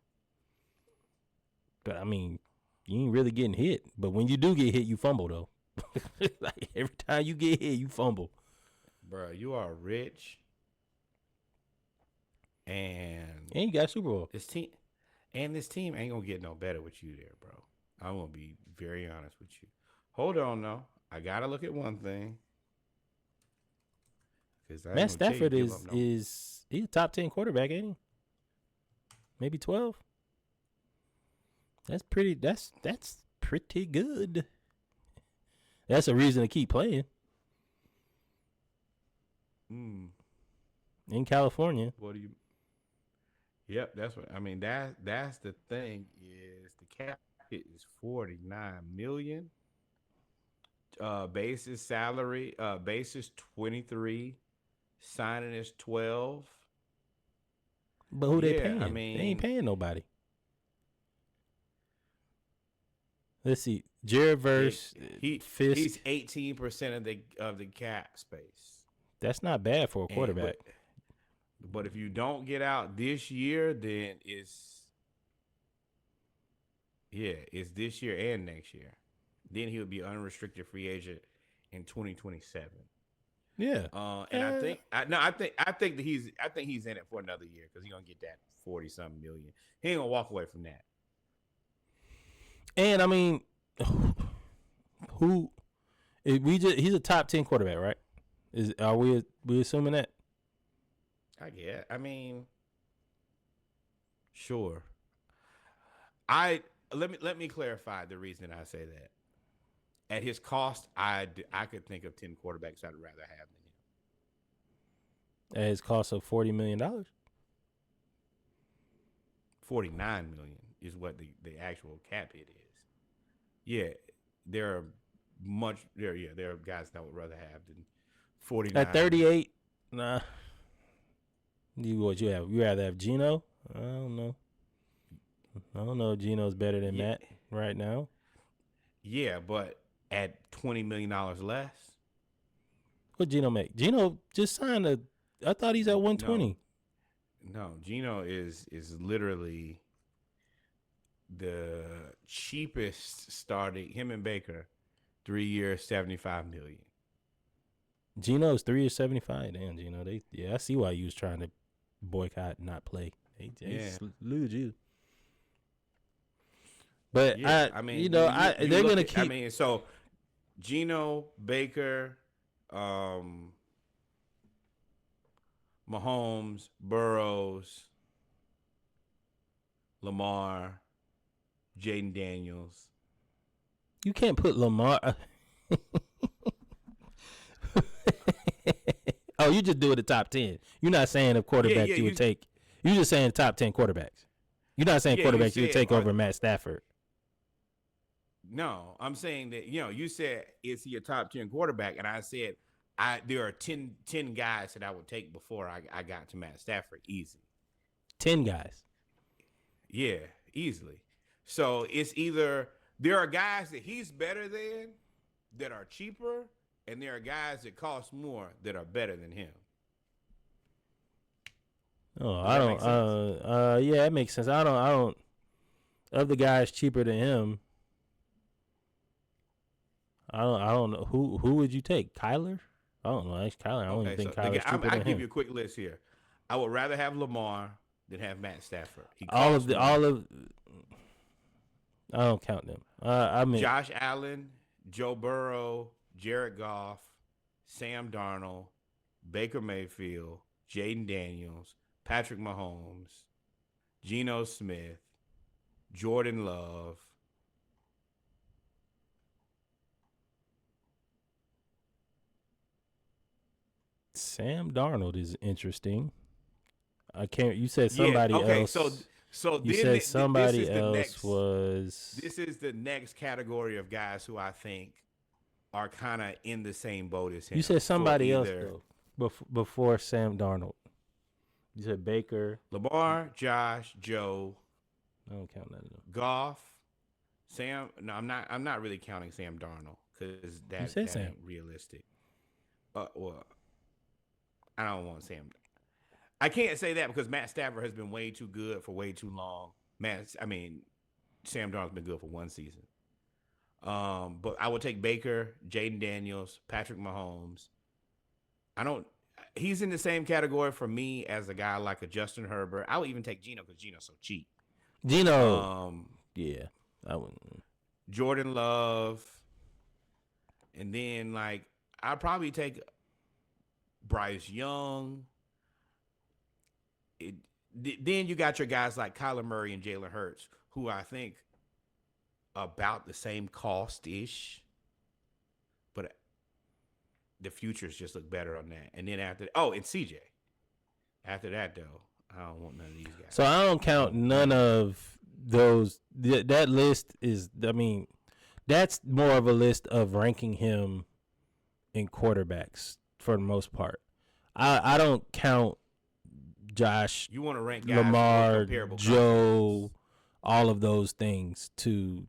But I mean, you ain't really getting hit. But when you do get hit, you fumble though. Like every time you get hit, you fumble. Bro, you are rich. And you got Super Bowl. This team ain't gonna get no better with you there, bro. I'm gonna be very honest with you. Hold on, though. I gotta look at one thing. Matt Stafford is he's a top 10 quarterback, ain't he? Maybe 12. That's pretty good. That's a reason to keep playing. In California. What do you? Yep, that's what I mean. That's the thing is the cap hit is $49 million. Basis salary, basis 23, signing is 12. But who they paying? I mean, they ain't paying nobody. Let's see. Jared Verse, Fisk. He's 18% of the cap space. That's not bad for a quarterback. But if you don't get out this year, then it's this year and next year. Then he would be unrestricted free agent in 2027. Yeah. I think that he's in it for another year because he's gonna get that 40-something million. He ain't gonna walk away from that. And I mean, he's a top 10 quarterback, right? Are we assuming that? I guess. I mean, sure. Let me clarify the reason I say that. At his cost, I could think of 10 quarterbacks I'd rather have than him. At his cost of $40 million? $49 million is what the actual cap hit is. Yeah, there are guys that I would rather have than 49. At 38, nah. You rather have Geno? I don't know if Geno's better than Matt right now. Yeah, but at $20 million less. What Geno make? Geno just signed I thought he's at 120. No, Geno is literally the cheapest starting. Him and Baker, 3 years, $75 million. Geno's 3 years, 75. Damn, Geno. I see why you was trying to boycott, not play. They lose you. But they're gonna keep. I mean, so Geno, Baker, Mahomes, Burrows, Lamar, Jaden Daniels. You can't put Lamar. Oh, you just do it the top 10. You're not saying a quarterback you would take. You're just saying top 10 quarterbacks. You're not saying quarterbacks you would take over Matt Stafford. No, I'm saying that, you said, is he a top 10 quarterback? And I said, there are 10 guys that I would take before I got to Matt Stafford. Easy. 10 guys. Yeah, easily. So it's either there are guys that he's better than that are cheaper, and there are guys that cost more that are better than him. Oh, I don't. Yeah, that makes sense. I don't. Of the guys cheaper than him, I don't know who would you take? Kyler? I don't know. Actually, Kyler. I don't even think Kyler's cheaper I than give him. you a quick list here. I would rather have Lamar than have Matt Stafford. He All costs of the more. all of. I don't count them. I mean, Josh Allen, Joe Burrow, Jared Goff, Sam Darnold, Baker Mayfield, Jaden Daniels, Patrick Mahomes, Geno Smith, Jordan Love. Sam Darnold is interesting. I can't. You said Yeah. somebody Okay. else. So You then said this somebody is the else next. was. This is the next category of guys who I think are kind of in the same boat as him. You said for somebody else either though. Before Sam Darnold. You said Baker. Lamar, Josh, Joe, I don't count none of them. Goff, Sam. No, I'm not really counting Sam Darnold because that Sam. ain't realistic. Well, I don't want Sam. I can't say that because Matt Stafford has been way too good for way too long. Sam Darnold's been good for one season. But I would take Baker, Jaden Daniels, Patrick Mahomes. He's in the same category for me as a guy like a Justin Herbert. I would even take Geno because Geno's so cheap. Geno. Yeah, I wouldn't. Jordan Love. And then, like, I'd probably take Bryce Young. Then you got your guys like Kyler Murray and Jalen Hurts, who I think about the same cost-ish. But the futures just look better on that. And then and CJ. After that, though, I don't want none of these guys. So I don't count none of those. That list is, I mean, that's more of a list of ranking him in quarterbacks for the most part. I don't count Josh, You want to rank guys Lamar, comparable Joe, all of those things to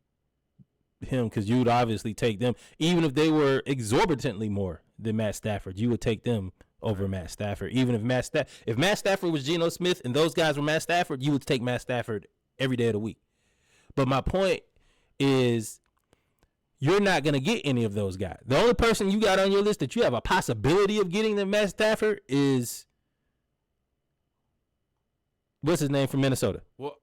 him, because you would obviously take them, even if they were exorbitantly more than Matt Stafford. You would take them over Matt Stafford. Even if Matt Stafford was Geno Smith and those guys were Matt Stafford, you would take Matt Stafford every day of the week. But my point is, you're not going to get any of those guys. The only person you got on your list that you have a possibility of getting than Matt Stafford is, what's his name from Minnesota? What?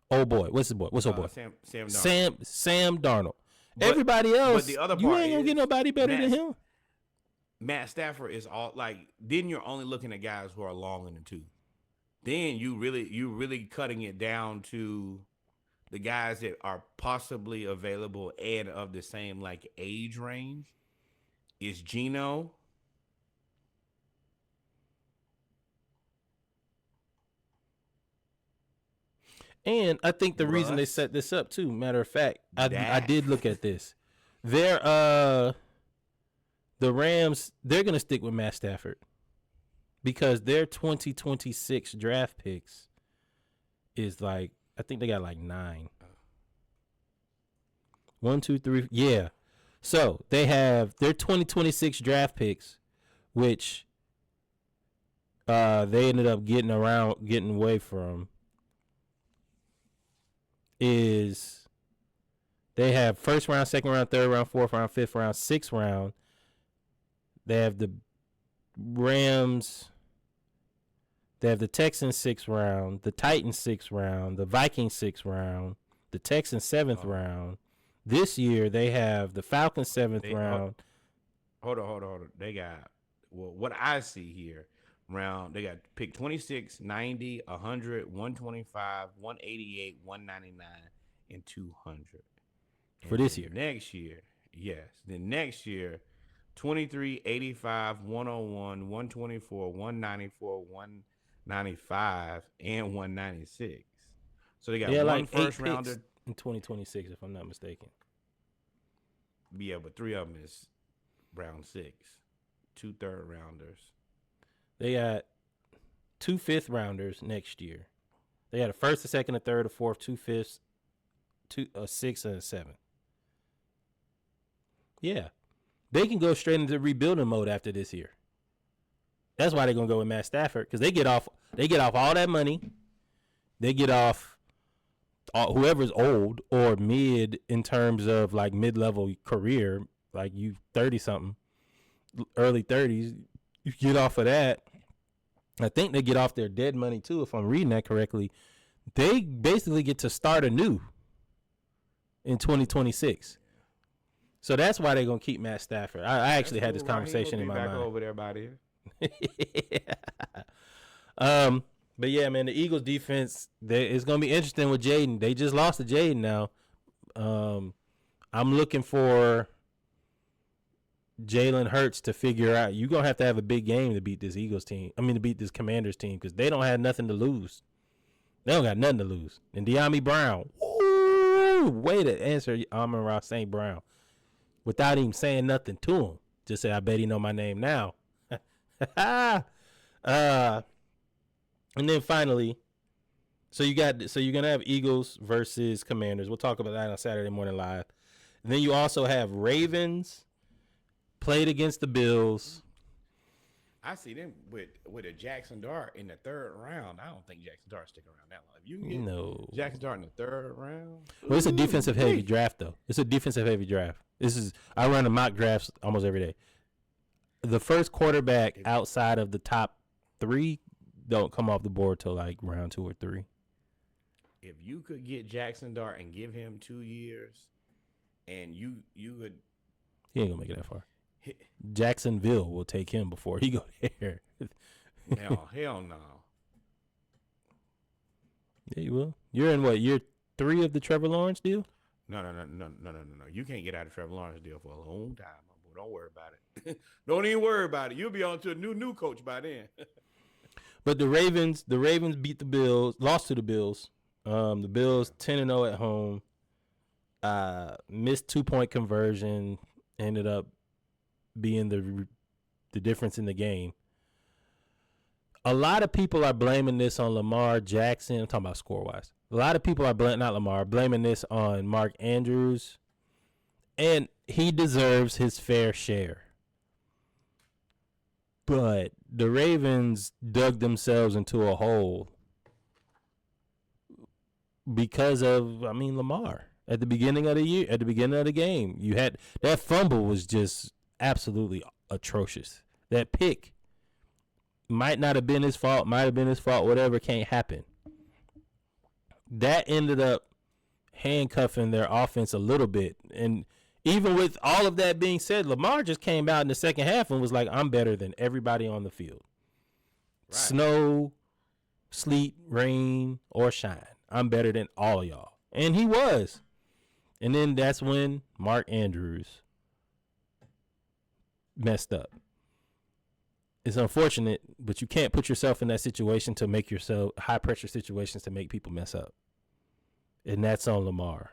Oh boy, what's his boy? What's old boy? Sam Darnold. Sam Darnold. Everybody else, but the other you part ain't gonna get nobody better than him. Matt Stafford is all like. Then you're only looking at guys who are long in the tooth. Then you really cutting it down to the guys that are possibly available and of the same like age range. Is Geno. And I think the reason they Russ. set this up too, matter of fact, I Dak. did look at this. The Rams, they're gonna stick with Matt Stafford because their 2026 draft picks is like, I think they got like 9. 1, 2, 3, yeah. So they have their 2026 draft picks, which they ended up getting away from. Is they have first round, second round, third round, fourth round, fifth round, sixth round. They have the Rams. They have the Texans 6th round, the Titans 6th round, the Vikings 6th round, the Texans 7th round. This year they have the Falcons 7th round. Hold on. They got, well, what I see here, they got pick 26, 90, 100, 125, 188, 199, and 200. For this year. Next year, yes. Then next year, 23, 85, 101, 124, 194, 195, and 196. So they got one like first rounder in 2026, if I'm not mistaken. Yeah, but 3 of them is round 6. 2 third rounders. They got 2 5th rounders next year. They got a first, a second, a third, a fourth, 2 fifths, a 6th, and a 7th. Yeah. They can go straight into rebuilding mode after this year. That's why they're gonna go with Matt Stafford, because they get off all that money. They get off whoever's old or mid in terms of like mid-level career. like you 30 something, early 30s, you get off of that. I think they get off their dead money too, if I'm reading that correctly. They basically get to start anew in 2026. So that's why they're gonna keep Matt Stafford. I actually had this conversation in my mind. Over there by there. But yeah, man, the Eagles defense, it's gonna be interesting with Jaden. They just lost to Jaden now. I'm looking for Jalen Hurts to figure out. You're gonna have to have a big game to beat this Eagles team. I mean, to beat this Commanders team, because they don't have nothing to lose. They don't got nothing to lose. And De'Ami Brown, woo, way to answer Amon-Ra St. Brown without even saying nothing to him. Just say, I bet he know my name now. And then finally, so you're gonna have Eagles versus Commanders. We'll talk about that on Saturday Morning Live. And then you also have Ravens played against the Bills. I see them with a Jackson Dart in the third round. I don't think Jackson Dart stick around that long. If you can get Jackson Dart in the third round, well, it's a defensive heavy draft though. It's a defensive heavy draft. I run the mock drafts almost every day. The first quarterback outside of the top 3 don't come off the board till like round 2 or 3. If you could get Jackson Dart and give him 2 years, and you could, he ain't gonna make it that far. Jacksonville will take him before he go there. Hell no. Yeah, you will. You're in what, year 3 of the Trevor Lawrence deal? No. You can't get out of Trevor Lawrence deal for a long time. Don't worry about it. Don't even worry about it. You'll be on to a new coach by then. But the Ravens beat the Bills, lost to the Bills. The Bills 10-0 at home. Missed 2-point conversion, ended up being the difference in the game. A lot of people are blaming this on Lamar Jackson. I'm talking about score-wise. A lot of people are blaming this on Mark Andrews. And he deserves his fair share. But the Ravens dug themselves into a hole because of, Lamar. At the beginning of the year, at the beginning of the game, you had that fumble was just absolutely atrocious. That pick might not have been his fault, whatever, can't happen. That ended up handcuffing their offense a little bit. And even with all of that being said, Lamar just came out in the second half and was like, I'm better than everybody on the field. Right. Snow, sleet, rain, or shine. I'm better than all of y'all. And he was. And then that's when Mark Andrews messed up. It's unfortunate, but you can't put yourself in that situation to make yourself high pressure situations to make people mess up. And that's on Lamar.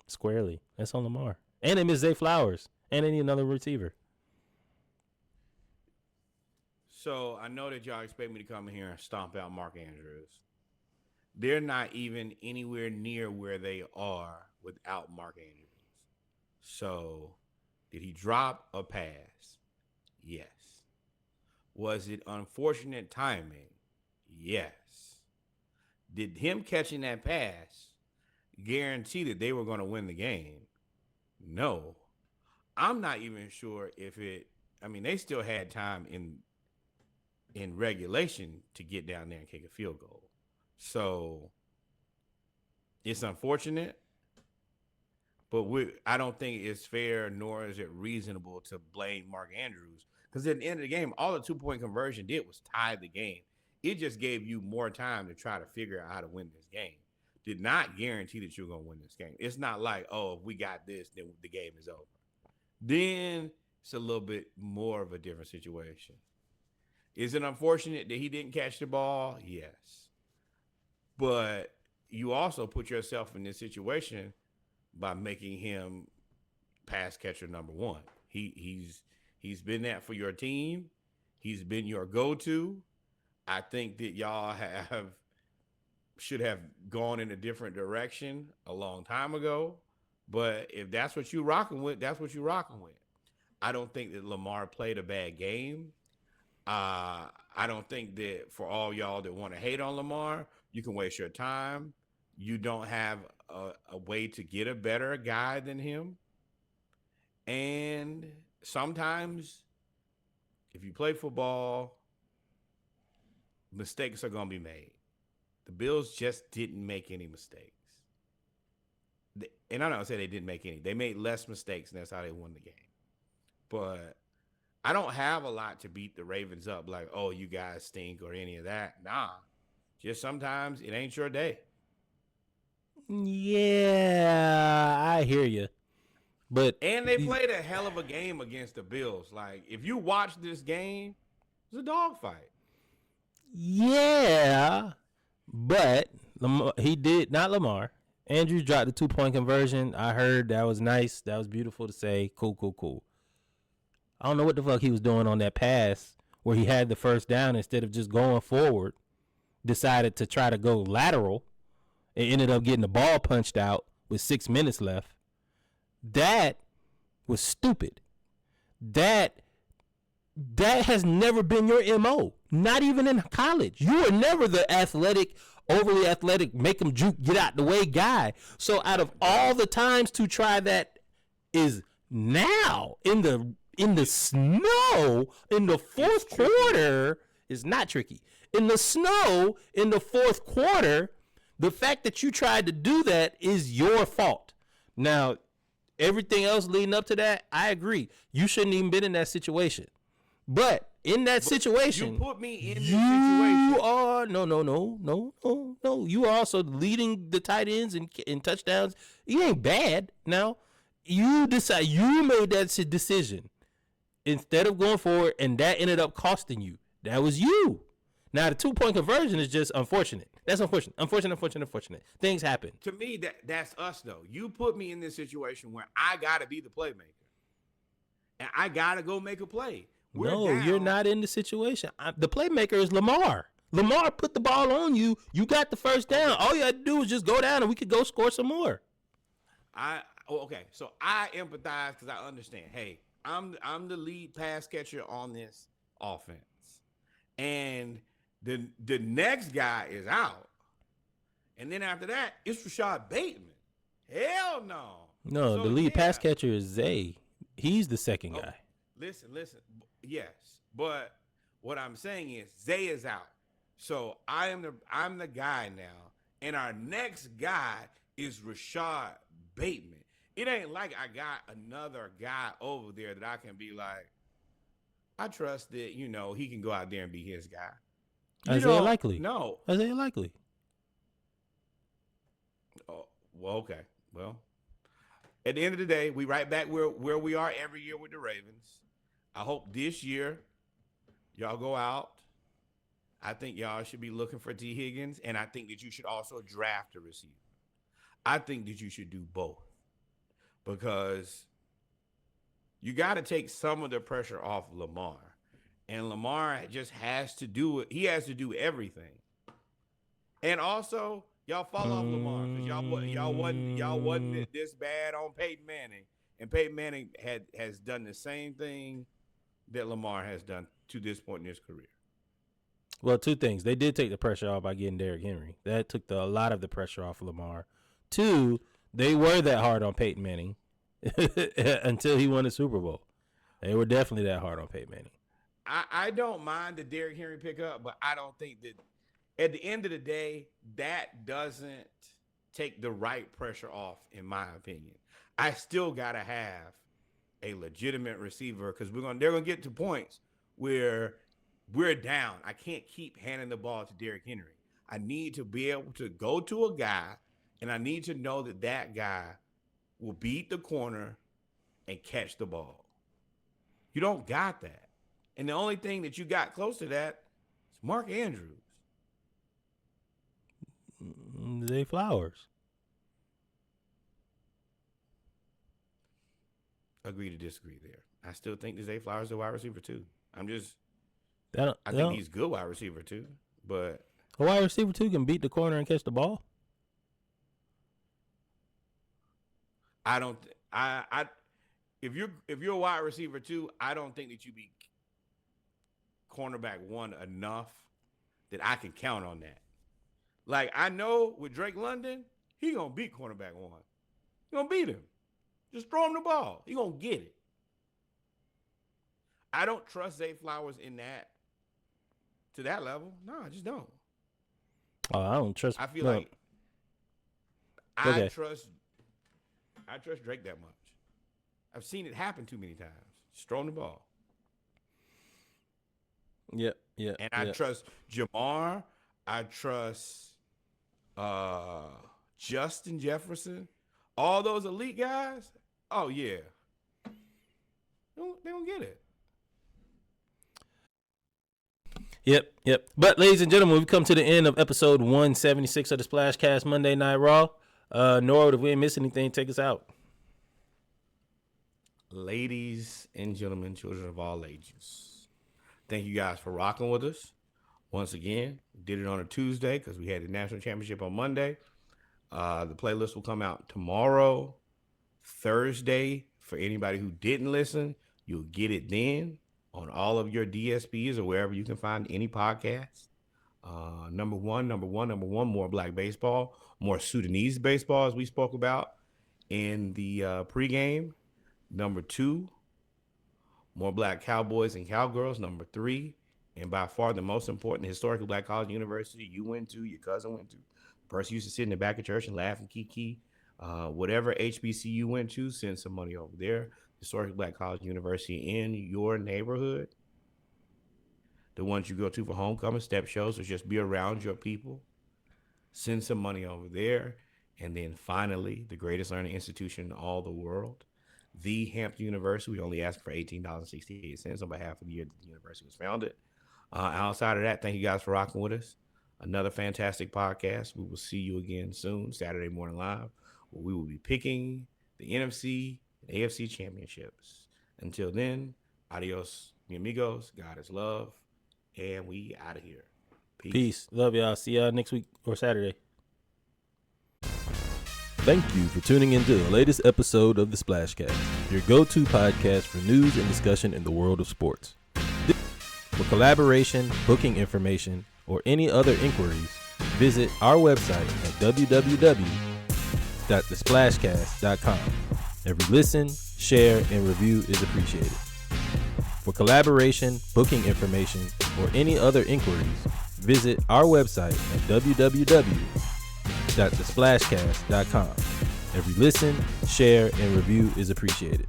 Squarely. That's on Lamar. And they miss Zay Flowers. And they need another receiver. So I know that y'all expect me to come in here and stomp out Mark Andrews. They're not even anywhere near where they are without Mark Andrews. So did he drop a pass? Yes. Was it unfortunate timing? Yes. Did him catching that pass guarantee that they were going to win the game? No. I'm not even sure if it, they still had time in regulation to get down there and kick a field goal. So it's unfortunate, but I don't think it's fair nor is it reasonable to blame Mark Andrews, because at the end of the game, all the 2-point conversion did was tie the game. It just gave you more time to try to figure out how to win this game. Did not guarantee that you're going to win this game. It's not like, oh, if we got this, then the game is over. Then it's a little bit more of a different situation. Is it unfortunate that he didn't catch the ball? Yes. But you also put yourself in this situation by making him pass catcher number 1. He's been that for your team. He's been your go-to. I think that y'all should have gone in a different direction a long time ago. But if that's what you're rocking with, that's what you're rocking with. I don't think that Lamar played a bad game. I don't think that for all y'all that want to hate on Lamar, you can waste your time. You don't have a way to get a better guy than him. And sometimes, if you play football, mistakes are going to be made. The Bills just didn't make any mistakes. And I don't say they didn't make any. They made less mistakes, and that's how they won the game. But I don't have a lot to beat the Ravens up like, oh, you guys stink or any of that. Nah. Just sometimes it ain't your day. Yeah, I hear you. But And they played a hell of a game against the Bills. Like, if you watch this game, it's a dogfight. yeah, but he did not Lamar. Andrews dropped the 2-point conversion. I heard that was nice. That was beautiful to say. Cool. I don't know what the fuck he was doing on that pass where he had the first down instead of just going forward. Decided to try to go lateral. It ended up getting the ball punched out with 6 minutes left. That was stupid. That has never been your MO. Not even in college. You were never the overly athletic, make them juke, get out the way guy. So out of all the times to try that is now in the snow in the fourth quarter is not tricky. In the snow in the fourth quarter, the fact that you tried to do that is your fault. Now, everything else leading up to that, I agree. You shouldn't even been in that situation. But in that situation, you put me in this situation. You are no. You are also leading the tight ends in touchdowns. You ain't bad. Now, you made that decision instead of going forward, and that ended up costing you. That was you. Now, the 2-point conversion is just unfortunate. That's unfortunate. Unfortunate. Things happen. To me, that's us, though. You put me in this situation where I got to be the playmaker. And I got to go make a play. You're not in the situation. The playmaker is Lamar. Lamar put the ball on you. You got the first down. Okay. All you had to do was just go down and we could go score some more. Okay. So I empathize because I understand. Hey, I'm the lead pass catcher on this offense. And the next guy is out. And then after that, it's Rashad Bateman. Hell no. No, the lead pass catcher is Zay. He's the second guy. Listen. Yes. But what I'm saying is Zay is out. So I'm the guy now. And our next guy is Rashad Bateman. It ain't like I got another guy over there that I can be like, I trust that, he can go out there and be his guy. Isaiah Likely. No. Isaiah Likely. Oh, well, okay. Well, at the end of the day, we right back where we are every year with the Ravens. I hope this year y'all go out. I think y'all should be looking for T. Higgins, and I think that you should also draft a receiver. I think that you should do both because you got to take some of the pressure off Lamar. And Lamar just has to do it. He has to do everything. And also, y'all fall off Lamar because y'all wasn't this bad on Peyton Manning. And Peyton Manning has done the same thing that Lamar has done to this point in his career. Well, two things. They did take the pressure off by getting Derrick Henry. That took a lot of the pressure off of Lamar. Two, they were that hard on Peyton Manning until he won the Super Bowl. They were definitely that hard on Peyton Manning. I don't mind the Derrick Henry pickup, but I don't think that at the end of the day, that doesn't take the right pressure off, in my opinion. I still got to have a legitimate receiver because they're gonna get to points where we're down. I can't keep handing the ball to Derrick Henry. I need to be able to go to a guy, and I need to know that guy will beat the corner and catch the ball. You don't got that. And the only thing that you got close to that is Mark Andrews. Zay Flowers. Agree to disagree there. I still think that Zay Flowers is a wide receiver too. I think he's a good wide receiver too. But a wide receiver too can beat the corner and catch the ball. If you're a wide receiver too, I don't think that you be cornerback one enough that I can count on that. Like, I know with Drake London, he gonna beat cornerback one. He gonna beat him. Just throw him the ball. He gonna get it. I don't trust Zay Flowers to that level. No, I just don't. Oh, I don't trust. I feel no. like I trust Drake that much. I've seen it happen too many times. Just throwing the ball. Yep. And I trust Jamar. I trust Justin Jefferson. All those elite guys. Oh yeah. They don't get it. Yep. But ladies and gentlemen, we've come to the end of episode 176 of the Splashcast Monday Night Raw. Norwood, if we ain't missing anything, take us out. Ladies and gentlemen, children of all ages, thank you guys for rocking with us. Once again, did it on a Tuesday because we had the national championship on Monday. The playlist will come out tomorrow, Thursday. For anybody who didn't listen, you'll get it then on all of your DSPs or wherever you can find any podcast. Number one, more Black baseball, more Sudanese baseball, as we spoke about in the pregame. Number 2, more Black Cowboys and Cowgirls. Number 3, and by far the most important, historically Black college university you went to, your cousin went to, the person used to sit in the back of church and laugh and kiki. Whatever HBCU you went to, send some money over there. Historically Black college university in your neighborhood. The ones you go to for homecoming, step shows, or just be around your people. Send some money over there. And then finally, the greatest learning institution in all the world, the Hampton University. We only ask for $18.68 on behalf of the year that the university was founded. Outside of that, thank you guys for rocking with us. Another fantastic podcast. We will see you again soon, Saturday morning live, where we will be picking the NFC and AFC championships. Until then, adios, mi amigos. God is love. And we out of here. Peace. Love y'all. See y'all next week or Saturday. Thank you for tuning into the latest episode of the Splashcast, your go-to podcast for news and discussion in the world of sports. For collaboration, booking information, or any other inquiries, visit our website at www.thesplashcast.com. Every listen, share, and review is appreciated. For collaboration, booking information, or any other inquiries, visit our website at www.thesplashcast.com. Every listen, share, and review is appreciated.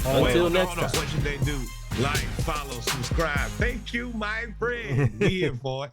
Until next time. What should they do? Like, follow, subscribe. Thank you, my friend. We here for it.